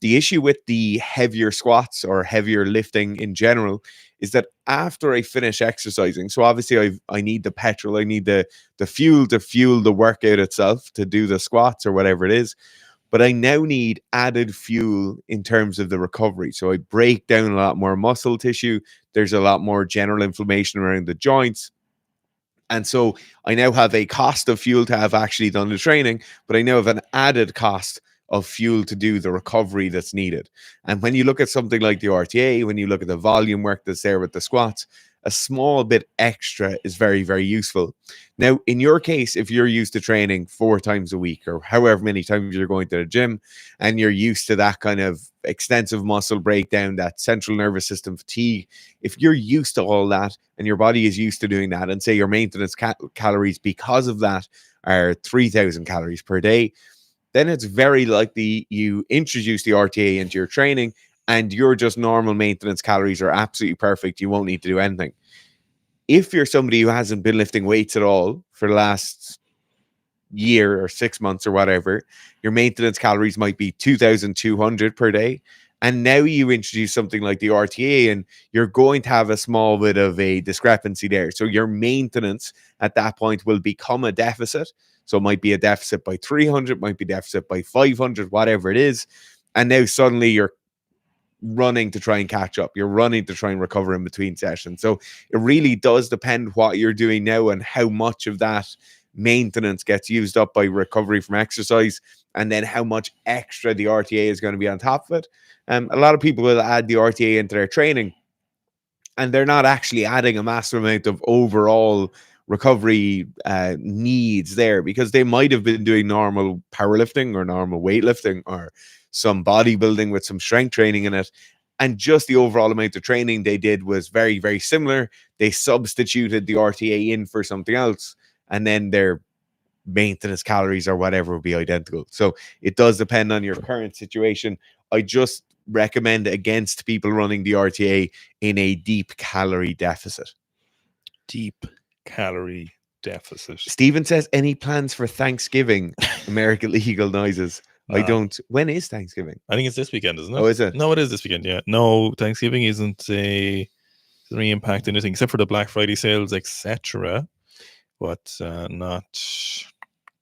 The issue with the heavier squats or heavier lifting in general is that after I finish exercising, so obviously I need the petrol, I need the fuel to fuel the workout itself, to do the squats or whatever it is. But I now need added fuel in terms of the recovery. So I break down a lot more muscle tissue. There's a lot more general inflammation around the joints. And so I now have a cost of fuel to have actually done the training, but I now have an added cost of fuel to do the recovery that's needed. And when you look at something like the RTA, when you look at the volume work that's there with the squats, a small bit extra is very, very useful. Now, in your case, if you're used to training 4 times a week or however many times you're going to the gym, and you're used to that kind of extensive muscle breakdown, that central nervous system fatigue, if you're used to all that and your body is used to doing that, and say your maintenance calories because of that are 3,000 calories per day, then it's very likely you introduce the RTA into your training and your just normal maintenance calories are absolutely perfect. You won't need to do anything. If you're somebody who hasn't been lifting weights at all for the last year or 6 months or whatever, your maintenance calories might be 2,200 per day. And now you introduce something like the RTA and you're going to have a small bit of a discrepancy there. So your maintenance at that point will become a deficit. So it might be a deficit by 300, might be deficit by 500, whatever it is. And now suddenly you're running to try and catch up. You're running to try and recover in between sessions. So it really does depend what you're doing now and how much of that maintenance gets used up by recovery from exercise, and then how much extra the RTA is going to be on top of it. A lot of people will add the RTA into their training, and they're not actually adding a massive amount of overall recovery needs there, because they might have been doing normal powerlifting or normal weightlifting or some bodybuilding with some strength training in it, and just the overall amount of training they did was very, very similar. They substituted the RTA in for something else, and then their maintenance calories or whatever will be identical. So it does depend on your current situation. I just recommend against people running the RTA in a deep calorie deficit. Deep calorie deficit. Stephen says, any plans for Thanksgiving? American Eagle noises. I don't. When is Thanksgiving? I think it's this weekend, isn't it? Oh, is it? No, it is this weekend. Yeah. No, Thanksgiving doesn't really impact anything except for the Black Friday sales, etc. But not.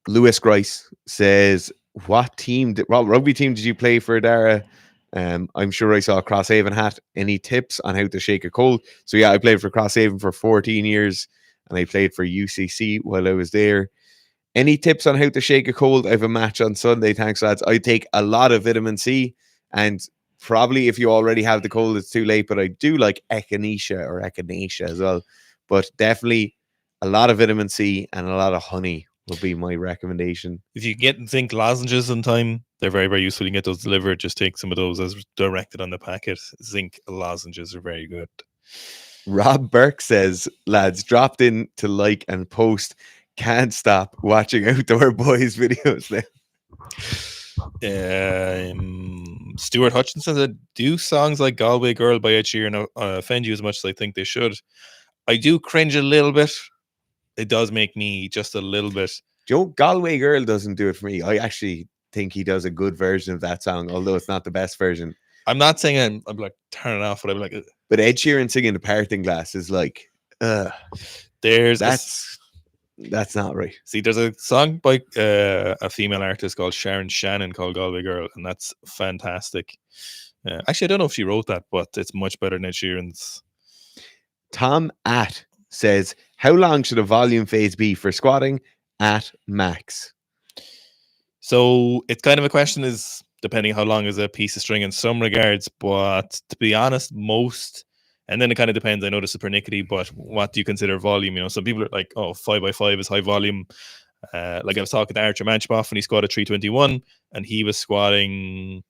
Lewis Grice says, what rugby team did you play for, Dara? I'm sure I saw a Crosshaven hat. Any tips on how to shake a cold? So yeah, I played for Crosshaven for 14 years and I played for UCC while I was there. Any tips on how to shake a cold? I have a match on Sunday. Thanks, lads. I take a lot of vitamin C, and probably if you already have the cold, it's too late, but I do like echinacea as well. But definitely a lot of vitamin C and a lot of honey would be my recommendation. If you get zinc lozenges in time, they're very, very useful. You can get those delivered. Just take some of those as directed on the packet. Zinc lozenges are very good. Rob Burke says, lads, dropped in to like and post. Can't stop watching Outdoor Boys videos now. Stuart Hutchinson said, do songs like Galway Girl by Ed Sheeran offend you as much as I think they should? I do cringe a little bit. It does make me just a little bit. Joe, Galway Girl doesn't do it for me. I actually think he does a good version of that song, although it's not the best version. I'm not saying I'm like turning off, but I'm like. But Ed Sheeran singing The Parting Glass is like, that's not right. See, there's a song by a female artist called Sharon Shannon called Galway Girl, and that's fantastic. Actually, I don't know if she wrote that, but it's much better than Ed Sheeran's. Tom at says, how long should a volume phase be for squatting at max? So it's kind of a question is depending how long is a piece of string in some regards, but to be honest, most, and then it kind of depends. I know this is pernickety, but what do you consider volume? You know, some people are like, oh, 5x5 is high volume. Like I was talking to Archer Manchboff and he squatted 321 and he was squatting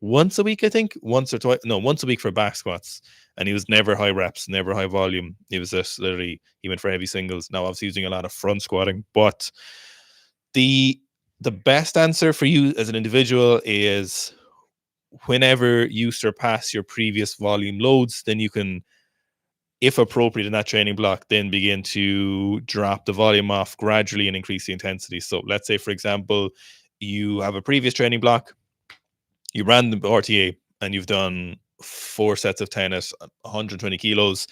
once a week, I think, once a week for back squats. And he was never high reps, never high volume. He was just literally, he went for heavy singles. Now, obviously, using a lot of front squatting. But the best answer for you as an individual is whenever you surpass your previous volume loads, then you can, if appropriate in that training block, then begin to drop the volume off gradually and increase the intensity. So let's say, for example, you have a previous training block, you ran the RTA and you've done 4 sets of 10 at 120 kilos.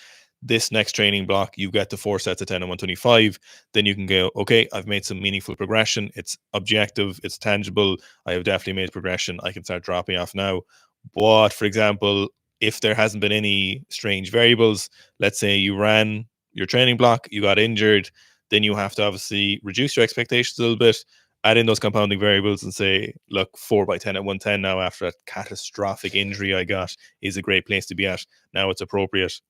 This next training block, you get to 4 sets of 10 at 125. Then you can go, okay, I've made some meaningful progression. It's objective, it's tangible. I have definitely made progression. I can start dropping off now. But for example, if there hasn't been any strange variables, let's say you ran your training block, you got injured, then you have to obviously reduce your expectations a little bit, add in those compounding variables and say, look, 4 by 10 at 110 now after that catastrophic injury I got is a great place to be at. Now it's appropriate.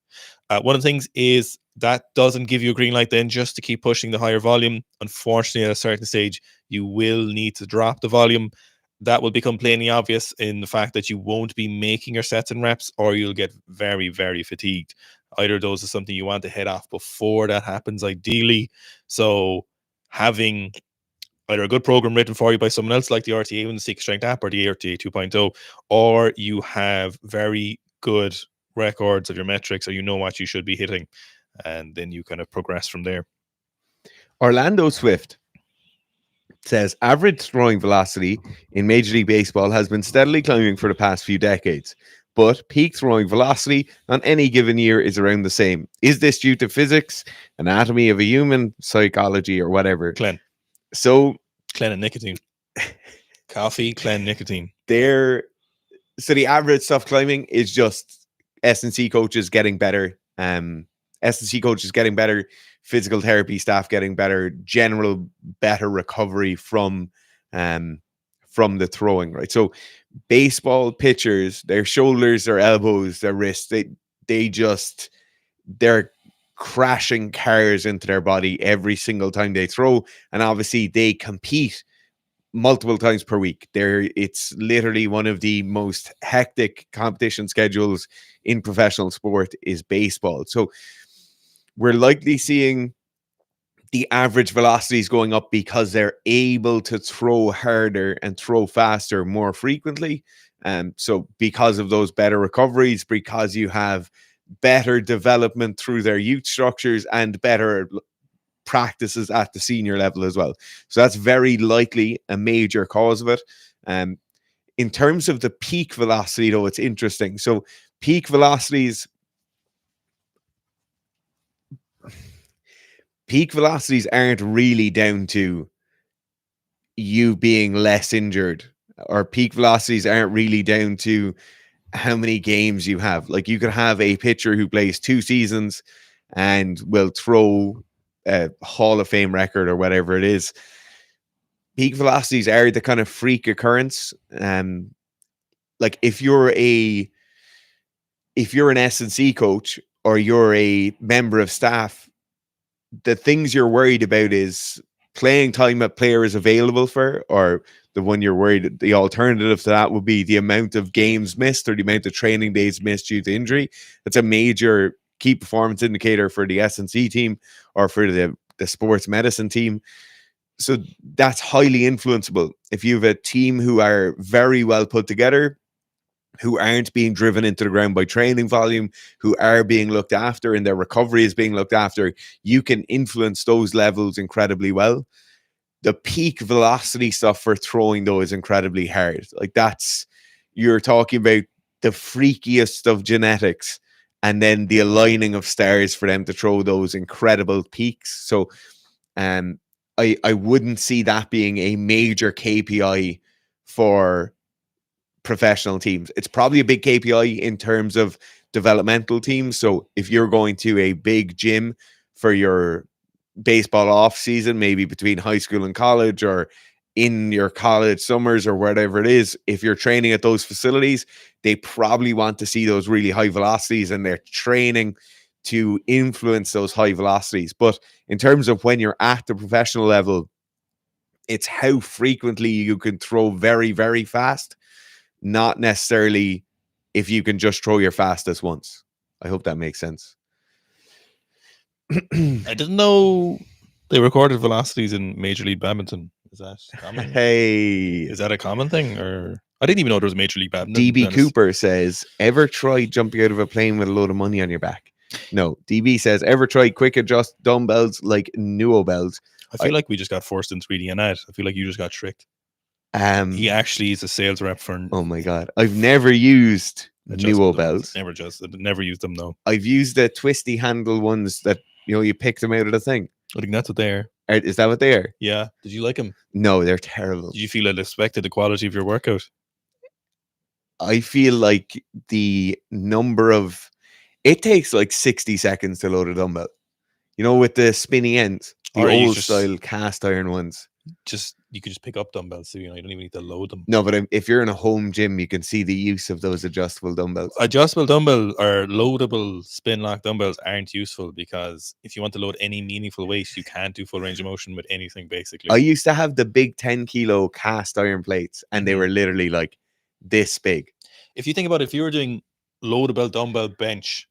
One of the things is that doesn't give you a green light then just to keep pushing the higher volume. Unfortunately, at a certain stage, you will need to drop the volume. That will become plainly obvious in the fact that you won't be making your sets and reps, or you'll get very, very fatigued. Either of those is something you want to head off before that happens, ideally. So having either a good program written for you by someone else like the RTA and the Seek Strength app or the RTA 2.0, or you have very good records of your metrics, or you know what you should be hitting, and then you kind of progress from there. Orlando Swift says average throwing velocity in Major League Baseball has been steadily climbing for the past few decades, but peak throwing velocity on any given year is around the same. Is this due to physics, anatomy of a human, psychology, or whatever? Clen. So Clen and nicotine. Coffee, Clen, nicotine. So the average stuff climbing is just S&C coaches getting better. S&C coaches getting better, physical therapy staff getting better, general better recovery from the throwing, right? So baseball pitchers, their shoulders, their elbows, their wrists, they're crashing cars into their body every single time they throw. And obviously they compete multiple times per week. It's literally one of the most hectic competition schedules in professional sport is baseball. So we're likely seeing the average velocities going up because they're able to throw harder and throw faster more frequently. So because of those better recoveries, because you have better development through their youth structures and better practices at the senior level as well. So that's very likely a major cause of it. In terms of the peak velocity, though, it's interesting. So peak velocities aren't really down to you being less injured, or peak velocities aren't really down to how many games you have. Like, you could have a pitcher who plays 2 seasons and will throw a Hall of Fame record or whatever it is. Peak velocities are the kind of freak occurrence. Like if you're an S&C coach or you're a member of staff, the things you're worried about is playing time a player is available for, or the one you're worried, the alternative to that would be the amount of games missed or the amount of training days missed due to injury. That's a major key performance indicator for the S&C team or for the sports medicine team. So that's highly influenceable. If you have a team who are very well put together, who aren't being driven into the ground by training volume, who are being looked after and their recovery is being looked after, you can influence those levels incredibly well. The peak velocity stuff for throwing, though, is incredibly hard. Like, you're talking about the freakiest of genetics and then the aligning of stars for them to throw those incredible peaks. So I wouldn't see that being a major KPI for professional teams. It's probably a big KPI in terms of developmental teams. So if you're going to a big gym for your baseball off season, maybe between high school and college, or in your college summers or whatever it is, if you're training at those facilities, they probably want to see those really high velocities and they're training to influence those high velocities. But in terms of when you're at the professional level, it's how frequently you can throw very, very fast, not necessarily if you can just throw your fastest once. I hope that makes sense. I didn't know they recorded velocities in Major League Badminton. Is that common? Hey. Is that a common thing? Or I didn't even know there was Major League Badminton. DB Cooper says, ever tried jumping out of a plane with a load of money on your back? No. DB says, ever tried quick adjust dumbbells like Nuo bells? I feel like we just got forced into reading an ad. I feel like you just got tricked. He actually is a sales rep for Oh my god, I've never used adjustable Nuo dumbbells. bells. Never used them. No, I've used the twisty handle ones that you pick them out of the thing. I think that's what they are. Is that what they are? Yeah. Did you like them? No, they're terrible. Did you feel it affected the quality of your workout? I feel like the number of it takes like 60 seconds to load a dumbbell. With the spinny ends, the Or you old just- style cast iron ones. You could just pick up dumbbells, so you don't even need to load them. No, but if you're in a home gym, you can see the use of those adjustable dumbbells. Adjustable dumbbell or loadable spin lock dumbbells aren't useful because if you want to load any meaningful weight, you can't do full range of motion with anything basically. I used to have the big 10 kilo cast iron plates, and they were literally like this big. If you think about it, if you were doing loadable dumbbell bench,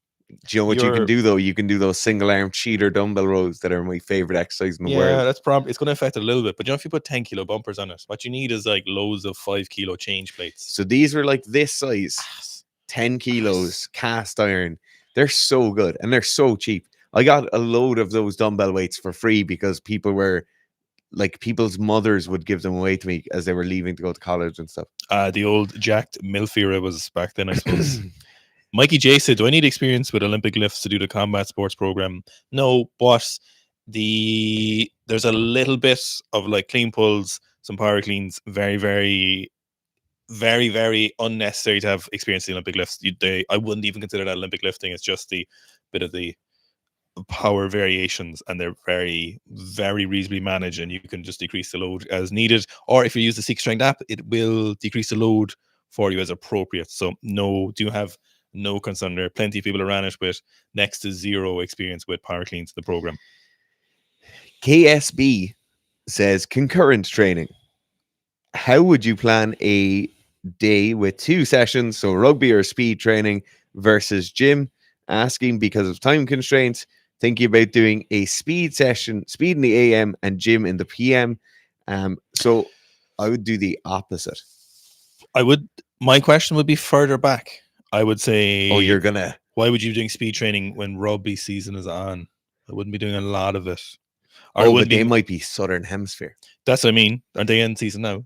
Do you know what you can do though? You can do those single arm cheater dumbbell rows that are my favorite exercise in the world. Yeah, that's probably it's going to affect it a little bit. But if you put 10 kilo bumpers on it, what you need is like loads of 5 kilo change plates. So these were like this size, 10 kilos cast iron. They're so good and they're so cheap. I got a load of those dumbbell weights for free because people's mothers would give them away to me as they were leaving to go to college and stuff. The old jacked MILF era was back then, I suppose. Mikey J said, do I need experience with Olympic lifts to do the combat sports program? No, but there's a little bit of like clean pulls, some power cleans, very, very, very, very unnecessary to have experience in Olympic lifts. I wouldn't even consider that Olympic lifting. It's just the bit of the power variations, and they're very, very reasonably managed, and you can just decrease the load as needed. Or if you use the Seek Strength app, it will decrease the load for you as appropriate. So do have no concern. There are plenty of people who ran it with next to zero experience with power cleans in the program. KSB says concurrent training. How would you plan a day with 2 sessions, so rugby or speed training versus gym? Asking because of time constraints, thinking about doing a speed session, speed in the AM and gym in the PM. So I would do the opposite. My question would be further back. I would say, why would you be doing speed training when rugby season is on? I wouldn't be doing a lot of it. But they might be Southern Hemisphere. That's what I mean. Are they in season now?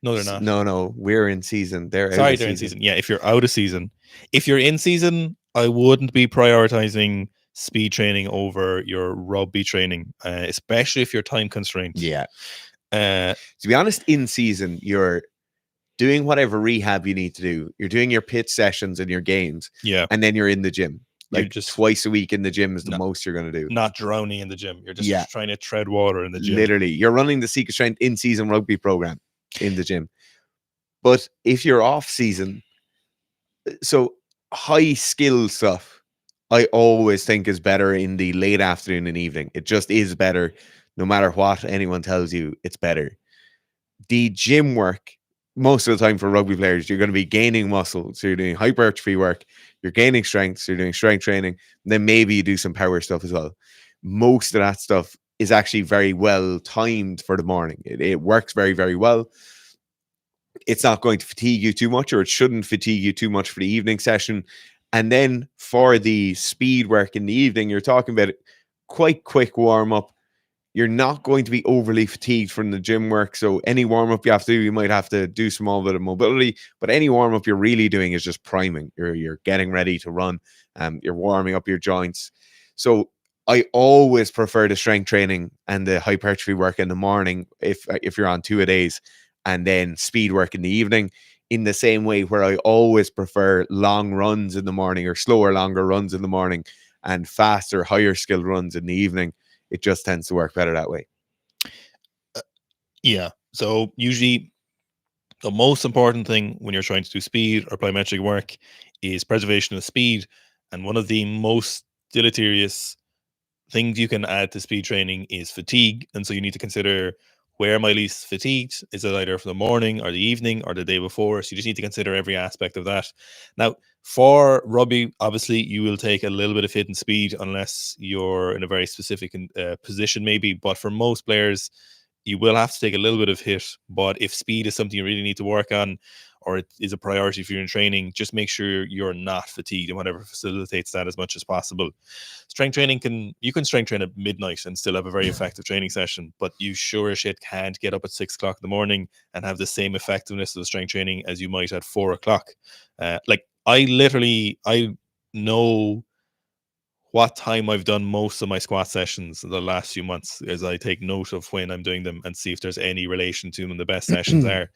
No, they're not. No, we're in season. They're in season. Yeah, if you're out of season. If you're in season, I wouldn't be prioritizing speed training over your rugby training, especially if you're time constrained. Yeah. To be honest, in season, you're doing whatever rehab you need to do. You're doing your pit sessions and your games. Yeah. And then you're in the gym. Like just twice a week in the gym is the most you're going to do. Not drowning in the gym. You're just trying to tread water in the gym. Literally. You're running the Seek Strength in-season rugby program in the gym. But if you're off season, so high skill stuff, I always think is better in the late afternoon and evening. It just is better. No matter what anyone tells you, it's better. The gym work, most of the time for rugby players, you're going to be gaining muscle. So you're doing hypertrophy work, you're gaining strength, so you're doing strength training, and then maybe you do some power stuff as well. Most of that stuff is actually very well timed for the morning. It works very, very well. It's not going to fatigue you too much, or it shouldn't fatigue you too much for the evening session. And then for the speed work in the evening, you're talking about quite quick warm up. You're not going to be overly fatigued from the gym work. So any warm up you have to do, you might have to do small bit of mobility, but any warm up you're really doing is just priming. You're getting ready to run. You're warming up your joints. So I always prefer the strength training and the hypertrophy work in the morning if you're on 2-a-days, and then speed work in the evening. In the same way where I always prefer long runs in the morning, or slower, longer runs in the morning, and faster, higher skilled runs in the evening. It just tends to work better that way. Yeah. So usually the most important thing when you're trying to do speed or plyometric work is preservation of speed. And one of the most deleterious things you can add to speed training is fatigue. And so you need to consider, where am I least fatigued? Is it either for the morning or the evening or the day before? So you just need to consider every aspect of that. Now, for rugby, obviously, you will take a little bit of hit and speed unless you're in a very specific position, maybe. But for most players, you will have to take a little bit of hit. But if speed is something you really need to work on, or it is a priority for you in training, just make sure you're not fatigued, and whatever facilitates that as much as possible. Strength training you can strength train at midnight and still have a very effective training session, but you sure as shit can't get up at 6 o'clock in the morning and have the same effectiveness of the strength training as you might at 4 o'clock. Like I know what time I've done most of my squat sessions in the last few months, as I take note of when I'm doing them and see if there's any relation to when the best sessions are.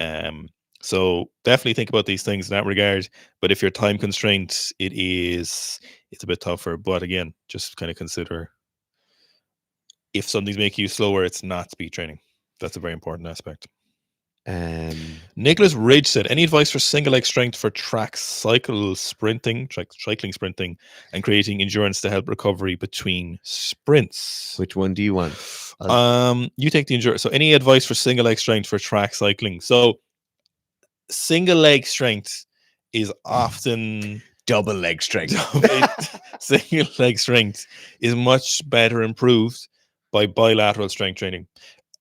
Um, so definitely think about these things in that regard. But if you're time constrained, it's a bit tougher. But again, just kind of consider, if something's making you slower, it's not speed training. That's a very important aspect. Nicholas Ridge said, any advice for single leg strength for track cycling sprinting, and creating endurance to help recovery between sprints? Which one do you want? You take the endurance. So any advice for single leg strength for track cycling? So single leg strength is often double leg strength. Single leg strength is much better improved by bilateral strength training.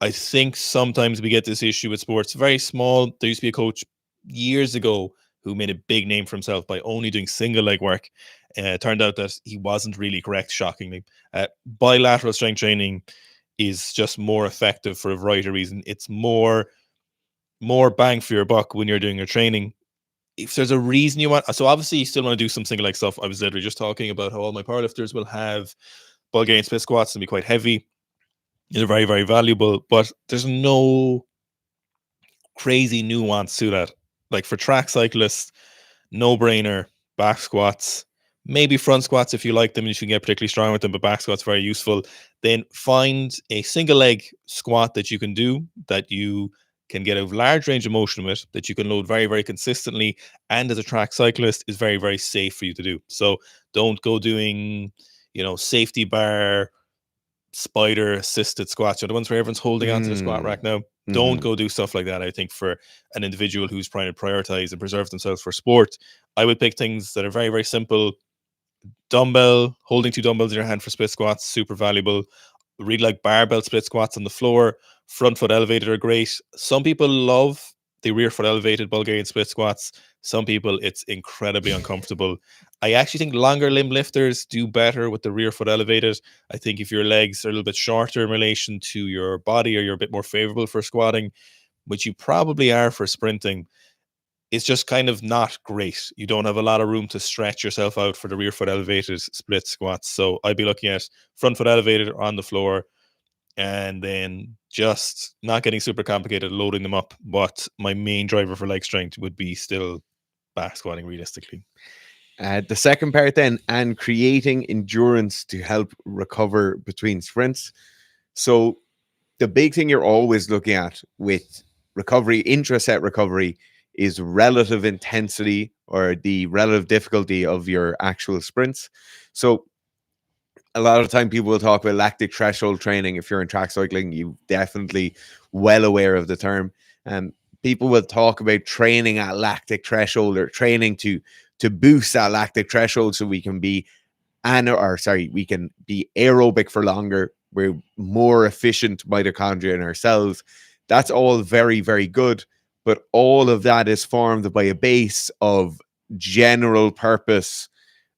I think sometimes we get this issue with sports. Very small. There used to be a coach years ago who made a big name for himself by only doing single leg work. Turned out that he wasn't really correct, shockingly. Bilateral strength training is just more effective for a variety of reasons. It's more bang for your buck when you're doing your training. If there's a reason you want, so obviously you still want to do some single leg stuff. I was literally just talking about how all my powerlifters will have Bulgarian split squats and be quite heavy. They're very, very valuable, but there's no crazy nuance to that. Like for track cyclists, no brainer, back squats, maybe front squats if you like them and you can get particularly strong with them, but back squats very useful. Then find a single leg squat that you can do, that you can get a large range of motion with, that you can load very, very consistently, and as a track cyclist is very, very safe for you to do. So don't go doing, safety bar, spider assisted squats, the ones where everyone's holding onto the squat rack now. Don't go do stuff like that. I think for an individual who's trying to prioritize and preserve themselves for sport, I would pick things that are very, very simple. Holding 2 dumbbells in your hand for split squats, super valuable. Really like barbell split squats on the floor. Front foot elevated are great. Some people love the rear foot elevated Bulgarian split squats. Some people, it's incredibly uncomfortable. I actually think longer limb lifters do better with the rear foot elevated. I think if your legs are a little bit shorter in relation to your body, or you're a bit more favorable for squatting, which you probably are for sprinting, it's just kind of not great. You don't have a lot of room to stretch yourself out for the rear foot elevated split squats. So I'd be looking at front foot elevated on the floor, and then just not getting super complicated, loading them up. But my main driver for leg strength would be still back squatting, realistically. The second part then, and creating endurance to help recover between sprints. So the big thing you're always looking at with recovery, intra-set recovery, is relative intensity or the relative difficulty of your actual sprints. So a lot of the time people will talk about lactic threshold training. If you're in track cycling, you're definitely well aware of the term. People will talk about training at lactic threshold, or training to boost that lactic threshold so we can be we can be aerobic for longer. We're more efficient mitochondria in our cells. That's all very, very good. But all of that is formed by a base of general purpose,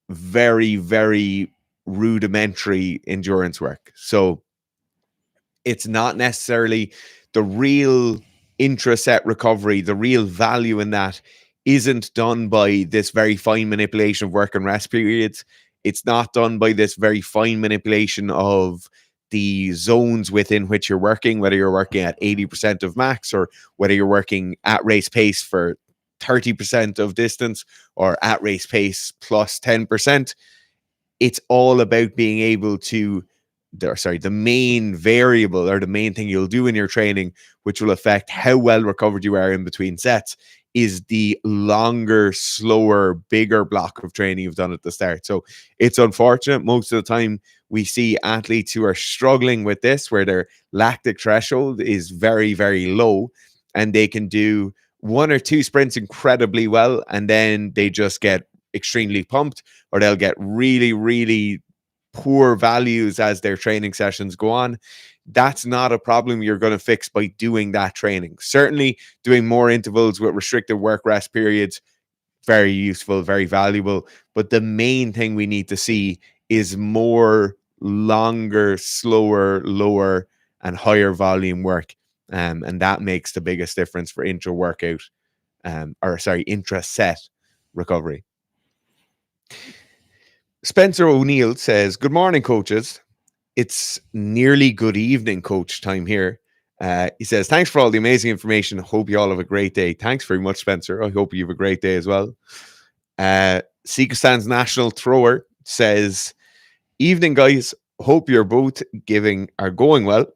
very, very rudimentary endurance work. So it's not necessarily the real intra-set recovery. The real value in that isn't done by this very fine manipulation of work and rest periods. It's not done by this very fine manipulation of the zones within which you're working, whether you're working at 80% of max, or whether you're working at race pace for 30% of distance, or at race pace plus 10%. It's all about being able to, the main variable, or the main thing you'll do in your training, which will affect how well recovered you are in between sets, is the longer, slower, bigger block of training you've done at the start. So it's unfortunate. Most of the time we see athletes who are struggling with this, where their lactic threshold is very, very low, and they can do 1 or 2 sprints incredibly well, and then they just get extremely pumped, or they'll get really, really poor values as their training sessions go on, that's not a problem you're going to fix by doing that training. Certainly, doing more intervals with restricted work rest periods, very useful, very valuable. But the main thing we need to see is more longer, slower, lower, and higher volume work. And that makes the biggest difference for intra workout, intra set recovery. Spencer O'Neill says, "Good morning, coaches. It's nearly good evening, coach time here." He says, "Thanks for all the amazing information. Hope you all have a great day." Thanks very much, Spencer. I hope you have a great day as well. Sikastan's national thrower says, "Evening, guys. Hope you're both are going well.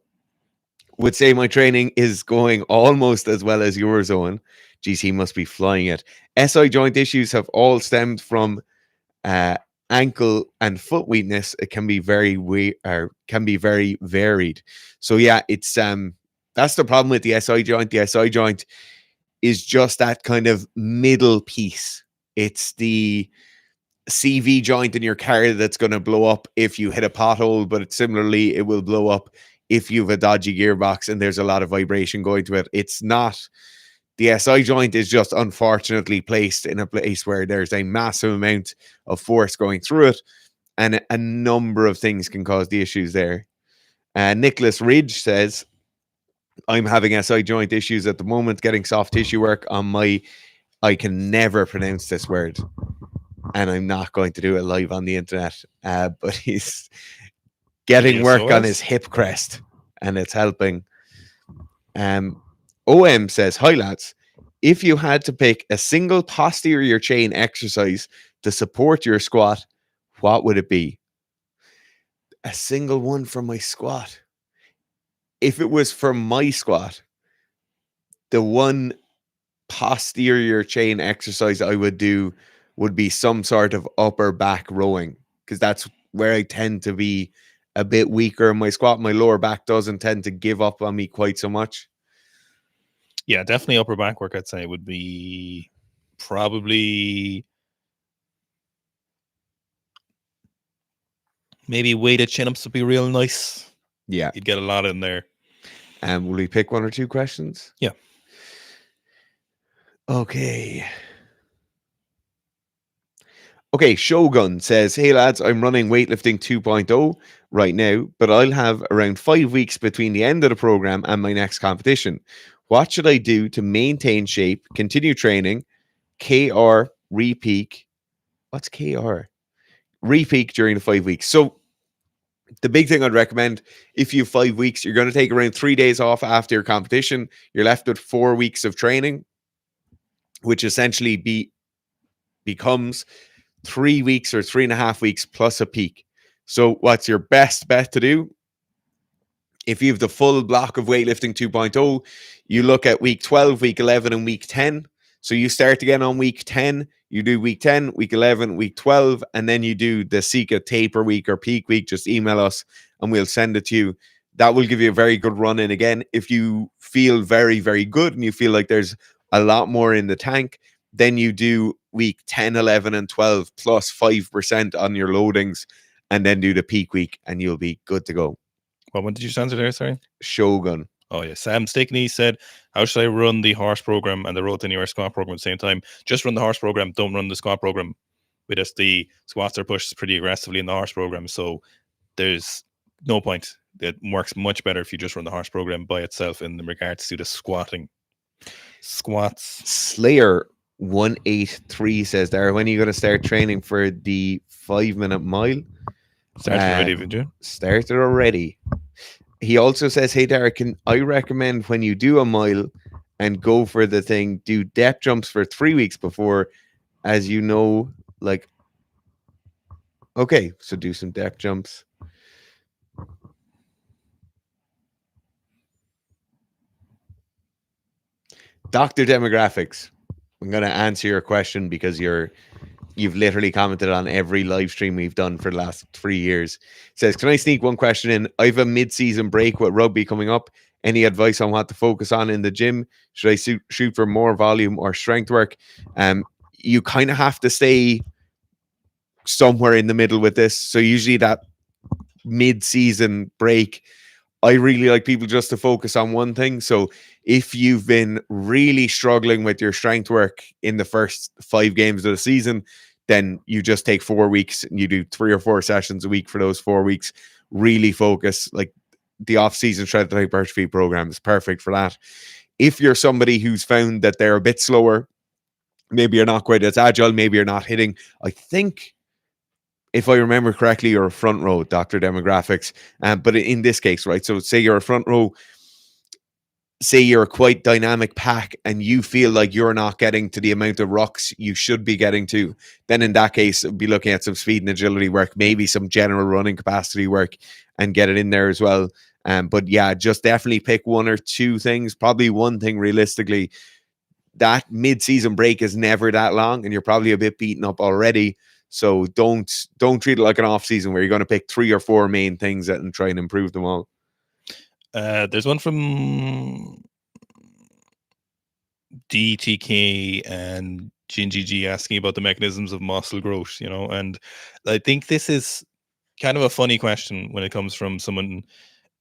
Would say my training is going almost as well as yours, Owen. Geez, he must be flying it. SI joint issues have all stemmed from ankle and foot weakness. It can be very varied. So yeah, it's that's the problem with the SI joint. The SI joint is just that kind of middle piece. It's the CV joint in your car that's going to blow up if you hit a pothole, but similarly, it will blow up if you have a dodgy gearbox and there's a lot of vibration going to it. It's not, the SI joint is just unfortunately placed in a place where there's a massive amount of force going through it, and a number of things can cause the issues there. Nicholas Ridge says, "I'm having SI joint issues at the moment, getting soft tissue work on my," I can never pronounce this word, and I'm not going to do it live on the internet, but he's getting work on his hip crest, and it's helping. OM says, "Hi lads, if you had to pick a single posterior chain exercise to support your squat, what would it be?" A single one for my squat. If it was for my squat, the one posterior chain exercise I would do would be some sort of upper back rowing, because that's where I tend to be a bit weaker in my squat. My lower back doesn't tend to give up on me quite so much. Yeah, definitely upper back work, I'd say, would be probably maybe weighted chin-ups would be real nice. Yeah. You'd get a lot in there. Will we pick one or two questions? Yeah. Okay. Okay, Shogun says, "Hey lads, I'm running weightlifting 2.0 right now, but I'll have around 5 weeks between the end of the program and my next competition. What should I do to maintain shape, continue training, KR, repeak?" What's KR? Repeak during the 5 weeks. So the big thing I'd recommend, if you have 5 weeks, you're going to take around 3 days off after your competition. You're left with 4 weeks of training, which essentially becomes 3 weeks or 3.5 weeks plus a peak. So what's your best bet to do? If you have the full block of weightlifting 2.0, you look at week 12, week 11, and week 10. So you start again on week 10, you do week 10, week 11, week 12, and then you do the Sika taper week or peak week. Just email us and we'll send it to you. That will give you a very good run in. Again, if you feel very, very good and you feel like there's a lot more in the tank, then you do week 10, 11, and 12 plus 5% on your loadings, and then do the peak week, and you'll be good to go. What one did you answer there, sorry? Shogun. Oh yeah, Sam Stickney said, "How should I run the horse program and the Road to Anywhere squat program at the same time?" Just run the horse program, don't run the squat program. With us, the squats are pushed pretty aggressively in the horse program, so there's no point. It works much better if you just run the horse program by itself in regards to the squatting. Squats. Slayer 183 says, "There, when are you going to start training for the 5-minute mile?" Started already, haven't you? Started already. He also says, "Hey Derek, I recommend when you do a mile and go for the thing, do depth jumps for 3 weeks before, as you know, like," okay, so do some depth jumps. Dr. Demographics, I'm going to answer your question because you've literally commented on every live stream we've done for the last 3 years. It says, "Can I sneak one question in? I have a mid-season break with rugby coming up. Any advice on what to focus on in the gym? Should I shoot for more volume or strength work?" You kind of have to stay somewhere in the middle with this. So usually that mid-season break, I really like people just to focus on one thing. So if you've been really struggling with your strength work in the first 5 games of the season, then you just take 4 weeks and you do 3 or 4 sessions a week for those 4 weeks. Really focus. Like the off-season strength and hypertrophy program is perfect for that. If you're somebody who's found that they're a bit slower, maybe you're not quite as agile, maybe you're not hitting, I think, if I remember correctly, you're a front row, Dr. Demographics. But in this case, right, so say you're a front row, say you're a quite dynamic pack and you feel like you're not getting to the amount of rucks you should be getting to, then in that case, be looking at some speed and agility work, maybe some general running capacity work, and get it in there as well. But yeah, just definitely pick 1 or 2 things, probably one thing realistically. That mid-season break is never that long and you're probably a bit beaten up already. So don't treat it like an off season where you're going to pick 3 or 4 main things and try and improve them all. There's one from DTK and GNGG asking about the mechanisms of muscle growth, and I think this is kind of a funny question when it comes from someone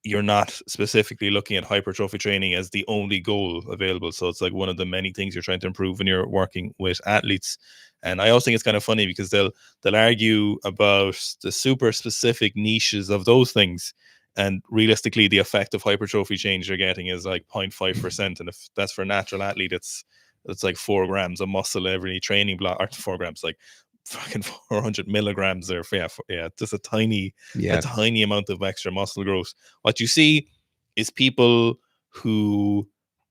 you're not specifically looking at hypertrophy training as the only goal available. So it's like one of the many things you're trying to improve when you're working with athletes. And I also think it's kind of funny because they'll argue about the super specific niches of those things. And realistically, the effect of hypertrophy change you're getting is like 0.5%. And if that's for a natural athlete, it's like 4 grams of muscle every training block, or 4 grams, like fucking 400 milligrams there. Yeah, just a tiny amount of extra muscle growth. What you see is people who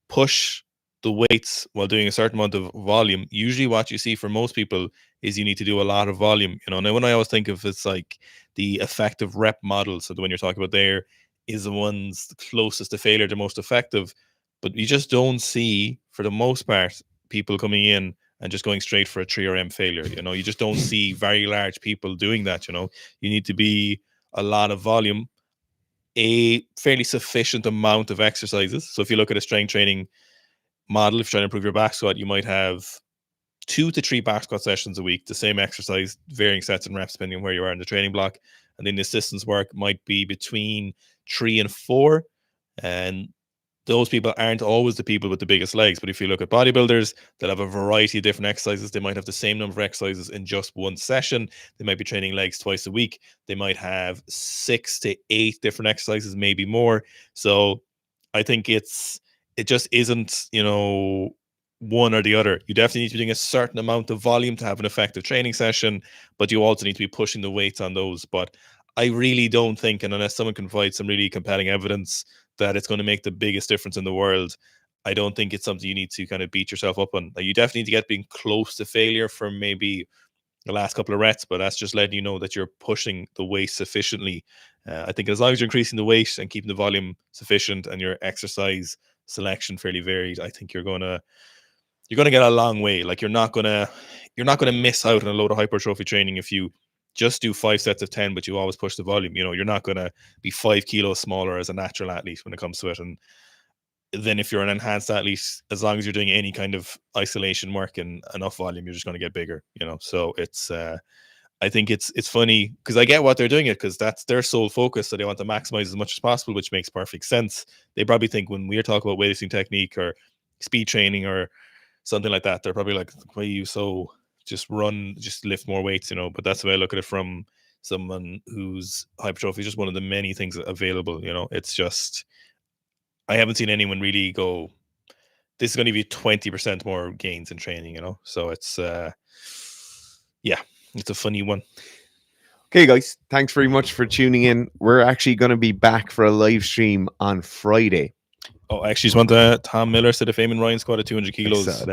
push the weights while doing a certain amount of volume. Usually what you see for most people is you need to do a lot of volume. Now when I always think of it's like the effective rep model, so the one you're talking about there is the ones closest to failure, the most effective, but you just don't see, for the most part, people coming in and just going straight for a 3RM failure. You just don't see very large people doing that. You need to be a lot of volume, a fairly sufficient amount of exercises. So if you look at a strength training model, if you're trying to improve your back squat, you might have 2 to 3 back squat sessions a week, the same exercise, varying sets and reps depending on where you are in the training block. And then the assistance work might be between 3 and 4. And those people aren't always the people with the biggest legs. But if you look at bodybuilders, they'll have a variety of different exercises. They might have the same number of exercises in just one session. They might be training legs twice a week. They might have 6 to 8 different exercises, maybe more. So I think it just isn't, one or the other. You definitely need to be doing a certain amount of volume to have an effective training session, but you also need to be pushing the weights on those. But I really don't think, and unless someone can provide some really compelling evidence that it's going to make the biggest difference in the world, I don't think it's something you need to kind of beat yourself up on. Like, you definitely need to get being close to failure for maybe the last couple of reps, but that's just letting you know that you're pushing the weight sufficiently. I think as long as you're increasing the weight and keeping the volume sufficient and your exercise selection fairly varied, I think you're gonna get a long way. Like, you're not gonna miss out on a load of hypertrophy training if you just do 5 sets of 10, but you always push the volume. You're not gonna be 5 kilos smaller as a natural athlete when it comes to it. And then if you're an enhanced athlete, as long as you're doing any kind of isolation work and enough volume, you're just going to get bigger. So it's I think it's funny because I get what they're doing it, because that's their sole focus. So they want to maximize as much as possible, which makes perfect sense. They probably think when we're talking about weightlifting technique or speed training or something like that, they're probably like, why are you so just lift more weights, but that's the way I look at it from someone whose hypertrophy is just one of the many things available. It's just, I haven't seen anyone really go, this is going to be 20% more gains in training, so it's it's a funny one. Okay, guys, thanks very much for tuning in. We're actually going to be back for a live stream on Friday. Oh, I actually just want to, Tom Miller said if Eamon Ryan squatted 200 kilos.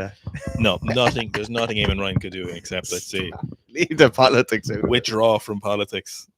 No, nothing. There's nothing Eamon Ryan could do except, let's say, leave the politics out. Withdraw from politics.